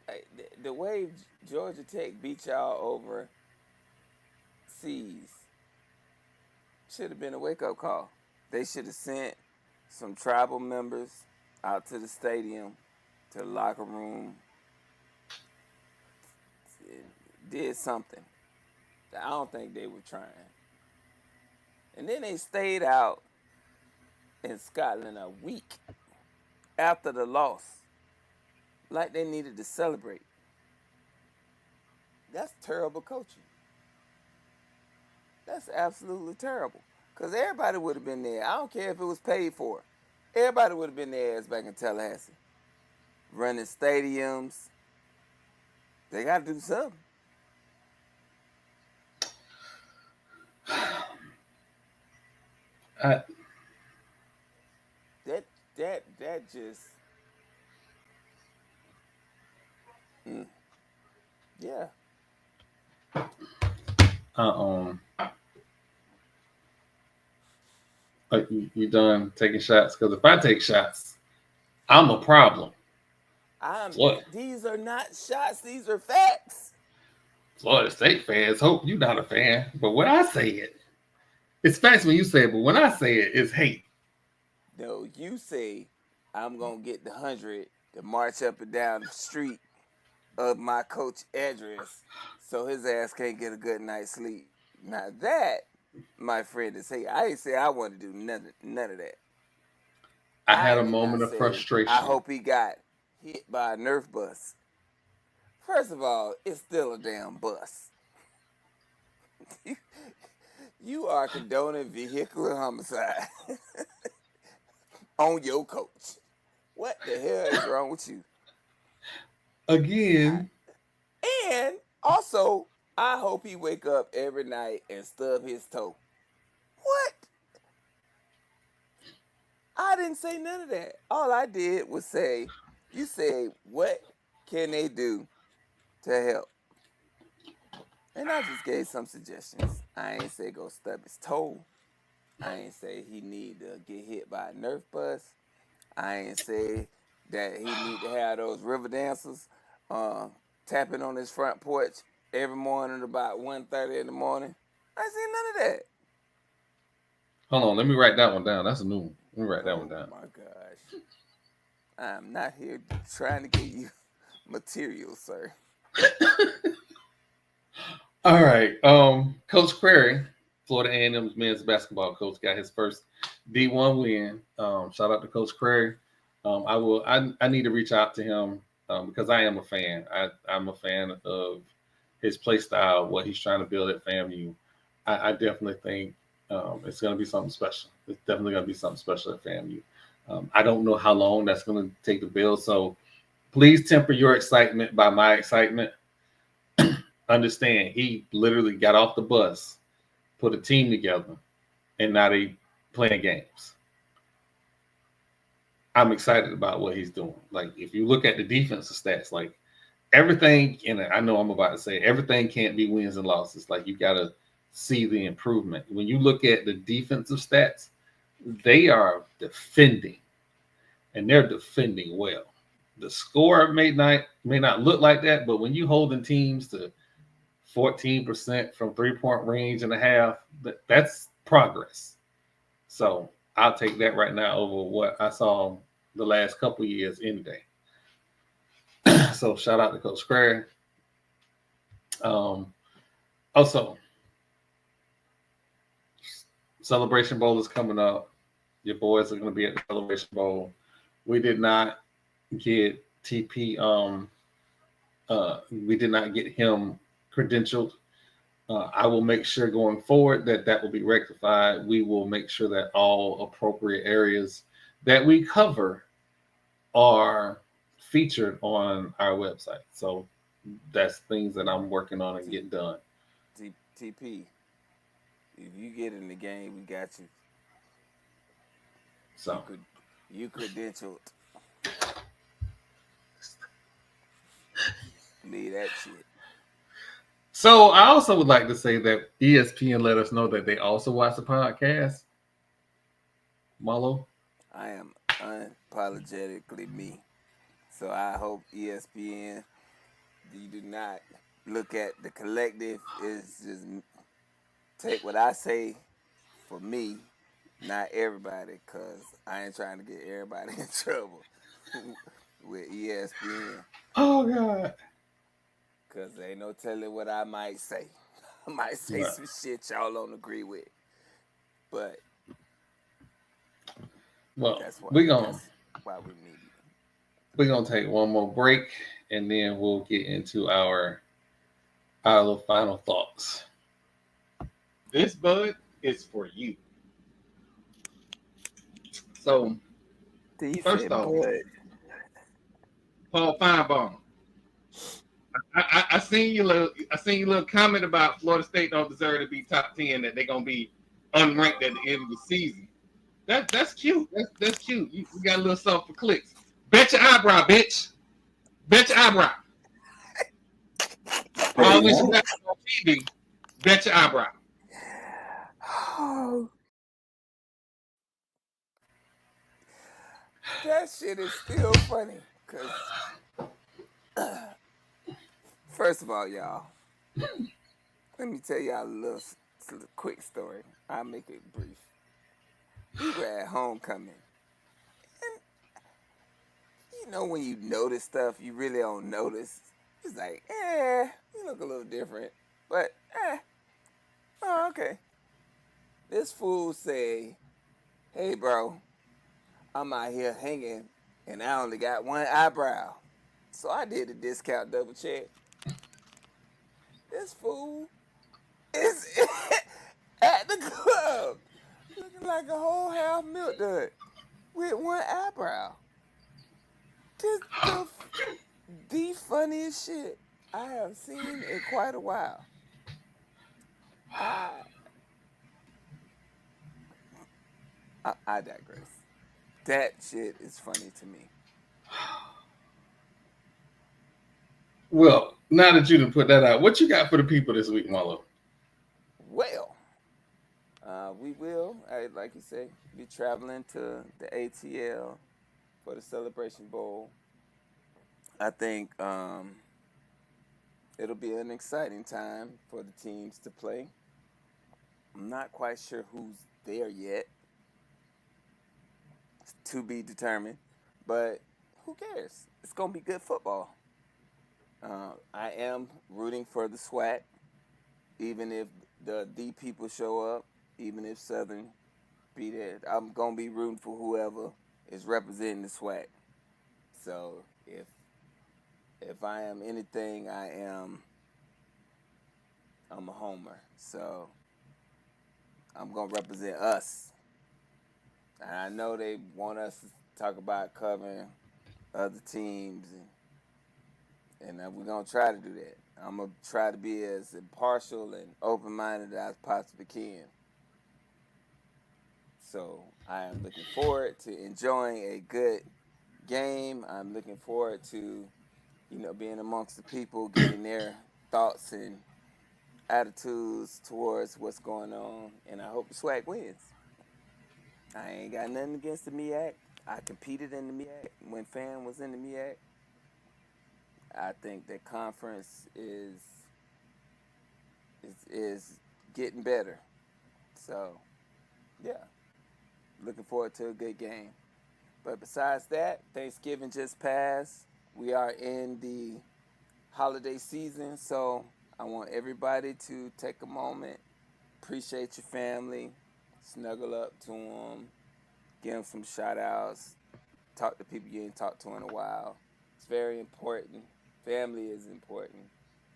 Like, the way Georgia Tech beat y'all over overseas should have been a wake-up call. They should have sent some tribal members out to the stadium, to the locker room, did something. I don't think they were trying. And then they stayed out in Scotland a week after the loss, like they needed to celebrate. That's terrible coaching. That's absolutely terrible. Because everybody would have been there. I don't care if it was paid for. Everybody would have been there ass back in Tallahassee. Running stadiums. They got to do something. That just, yeah. Like you done taking shots? Because if I take shots, I'm a problem. These are not shots. These are facts. Florida State fans hope you're not a fan, but when I say it, it's facts when you say it, but when I say it, it's hate. No, you say I'm gonna get the 100 to march up and down the street of my coach address so his ass can't get a good night's sleep. Now that, my friend, is hate. I ain't say I want to do none of that. I had a moment of frustration. I hope he got hit by a Nerf bus. First of all, it's still a damn bus. You are condoning vehicular homicide on your coach. What the hell is wrong with you? Again. And also, I hope he wake up every night and stub his toe. What? I didn't say none of that. All I did was say, you say, what can they do to help? And I just gave some suggestions. I ain't say go stub his toe. I ain't say he need to get hit by a Nerf bus. I ain't say that he need to have those river dancers tapping on his front porch every morning about 1:30 in the morning. I ain't seen none of that. Hold on, let me write that one down. That's a new one. Let me write that one down. Oh my gosh. I'm not here trying to give you material, sir. All right. Coach Query, Florida A&M's men's basketball coach, got his first D1 win. Shout out to Coach Query. I need to reach out to him because I am a fan. I'm a fan of his play style, what he's trying to build at FAMU. I definitely think it's going to be something special. It's definitely going to be something special at FAMU. I don't know how long that's going to take to build. So please temper your excitement by my excitement. Understand, he literally got off the bus, put a team together, and now they playing games. I'm excited about what he's doing. Like, if you look at the defensive stats, like everything, and I know I'm about to say everything can't be wins and losses. Like, you got to see the improvement. When you look at the defensive stats, they are defending, and they're defending well. The score may not look like that, but when you holding teams to 14% from 3-point range and a half, that's progress. So I'll take that right now over what I saw the last couple of years any day. So shout out to Coach Craig. Also, Celebration Bowl is coming up. Your boys are going to be at the Celebration Bowl. We did not get TP. We did not get him credentialed. I will make sure going forward that will be rectified. We will make sure that all appropriate areas that we cover are featured on our website. So that's things that I'm working on and getting done. TP, if you get in the game, we got you. So you credentialed. Leave that shit. So I also would like to say that ESPN let us know that they also watch the podcast. Marlo? I am unapologetically me. So I hope ESPN, you do not look at the collective. It's just take what I say for me, not everybody, because I ain't trying to get everybody in trouble with ESPN. Oh God. Because there ain't no telling what I might say. I might say Right. some shit y'all don't agree with. But Well, that's why we're gonna we need you. we're gonna take one more break, and then we'll get into our little final thoughts. This bud is for you. So He first said, off, "Bud." Paul Feinbaum. I seen your little comment about Florida State don't deserve to be top 10, that they're gonna be unranked at the end of the season. That's cute. That's cute. You got a little something for clicks. Bet your eyebrow, bitch. Bet your eyebrow. All this you got on TV. Bet your eyebrow. Oh, that shit is still funny. Cause first of all, y'all, let me tell y'all a little quick story. I'll make it brief. We were at homecoming, and you know when you notice stuff you really don't notice. It's like, you look a little different, but oh, okay. This fool say, "Hey, bro, I'm out here hanging, and I only got one eyebrow." So I did a discount double check. This fool is at the club looking like a whole half milk dud with one eyebrow. Just the funniest shit I have seen in quite a while. I digress. That shit is funny to me. Well, now that you done put that out, what you got for the people this week, Marlo? Well, we will, like you say, be traveling to the ATL for the Celebration Bowl. I think it'll be an exciting time for the teams to play. I'm not quite sure who's there yet. It's to be determined, but who cares? It's gonna be good football. I am rooting for the SWAC, even if the D people show up, even if Southern be there. I'm gonna be rooting for whoever is representing the SWAC. So if I am anything, I'm a homer. So I'm gonna represent us. And I know they want us to talk about covering other teams, and we're gonna try to do that. I'm gonna try to be as impartial and open-minded as I possibly can. So I am looking forward to enjoying a good game. I'm looking forward to, being amongst the people, getting their thoughts and attitudes towards what's going on, and I hope the SWAC wins. I ain't got nothing against the MEAC. I competed in the MEAC when Fan was in the MEAC. I think the conference is getting better. So, yeah, looking forward to a good game. But besides that, Thanksgiving just passed. We are in the holiday season, so I want everybody to take a moment, appreciate your family, snuggle up to them, give them some shout outs, talk to people you ain't talked to in a while. It's very important. Family is important.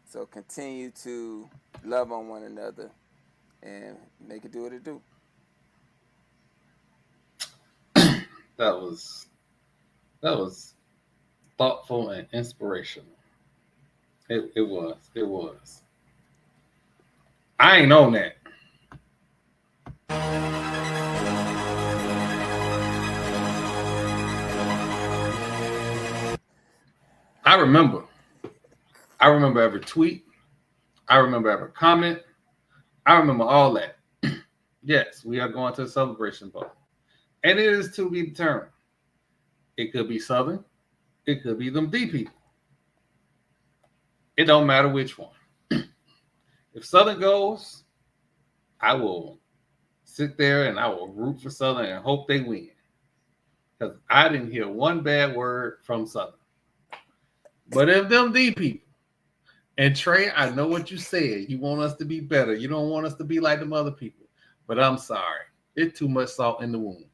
So continue to love on one another and make it do what it do. That was thoughtful and inspirational. It was. I ain't on that. I remember every tweet. I remember every comment. I remember all that. Yes, we are going to the Celebration Bowl. And it is to be determined. It could be Southern. It could be them D people. It don't matter which one. If Southern goes, I will sit there and I will root for Southern and hope they win. Because I didn't hear one bad word from Southern. But if them D people, and Trey, I know what you said. You want us to be better. You don't want us to be like them other people. But I'm sorry. It's too much salt in the wound.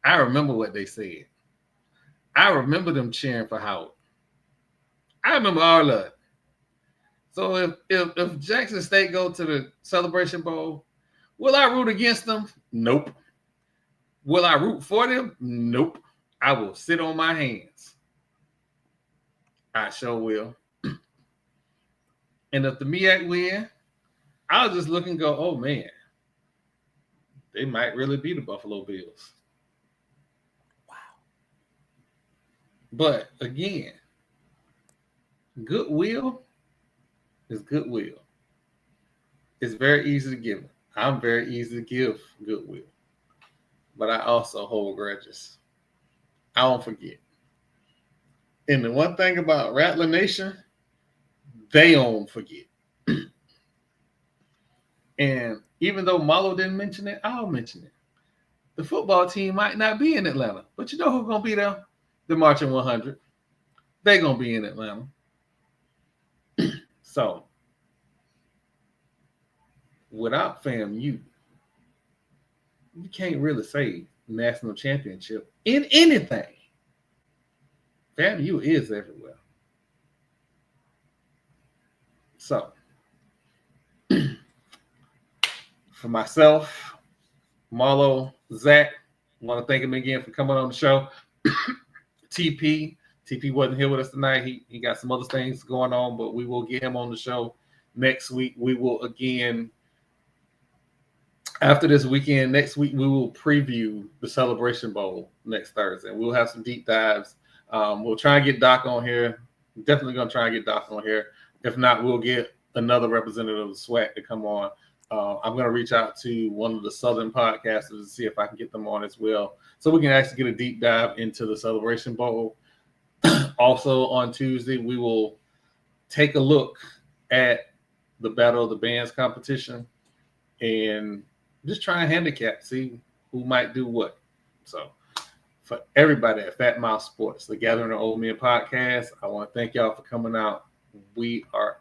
I remember what they said. I remember them cheering for Howard. I remember all of it. So if Jackson State go to the Celebration Bowl, will I root against them? Nope. Will I root for them? Nope. I will sit on my hands. I sure will. And if the MEAC win, I'll just look and go, oh man, they might really be the Buffalo Bills. Wow. But again, goodwill is goodwill. It's very easy to give it. I'm very easy to give goodwill. But I also hold grudges. I don't forget. And the one thing about Rattler Nation, they don't forget. And even though Marlo didn't mention it, I'll mention it. The football team might not be in Atlanta, but you know who's going to be there? The Marching 100. They're going to be in Atlanta. So, without FAMU, you can't really say national championship in anything. FAMU is everywhere. So, for myself, Marlo, Zach, I want to thank him again for coming on the show. TP wasn't here with us tonight. He got some other things going on, but we will get him on the show next week. We will again, after this weekend, next week, we will preview the Celebration Bowl next Thursday. We'll have some deep dives. We'll try and get Doc on here. Definitely going to try and get Doc on here. If not, we'll get another representative of SWAC to come on. I'm going to reach out to one of the Southern podcasters to see if I can get them on as well, so we can actually get a deep dive into the Celebration Bowl. Also on Tuesday, we will take a look at the Battle of the Bands competition and just try and handicap, see who might do what. So for everybody at Fat Mouth Sports, the Gathering of Old Men podcast, I want to thank y'all for coming out. We are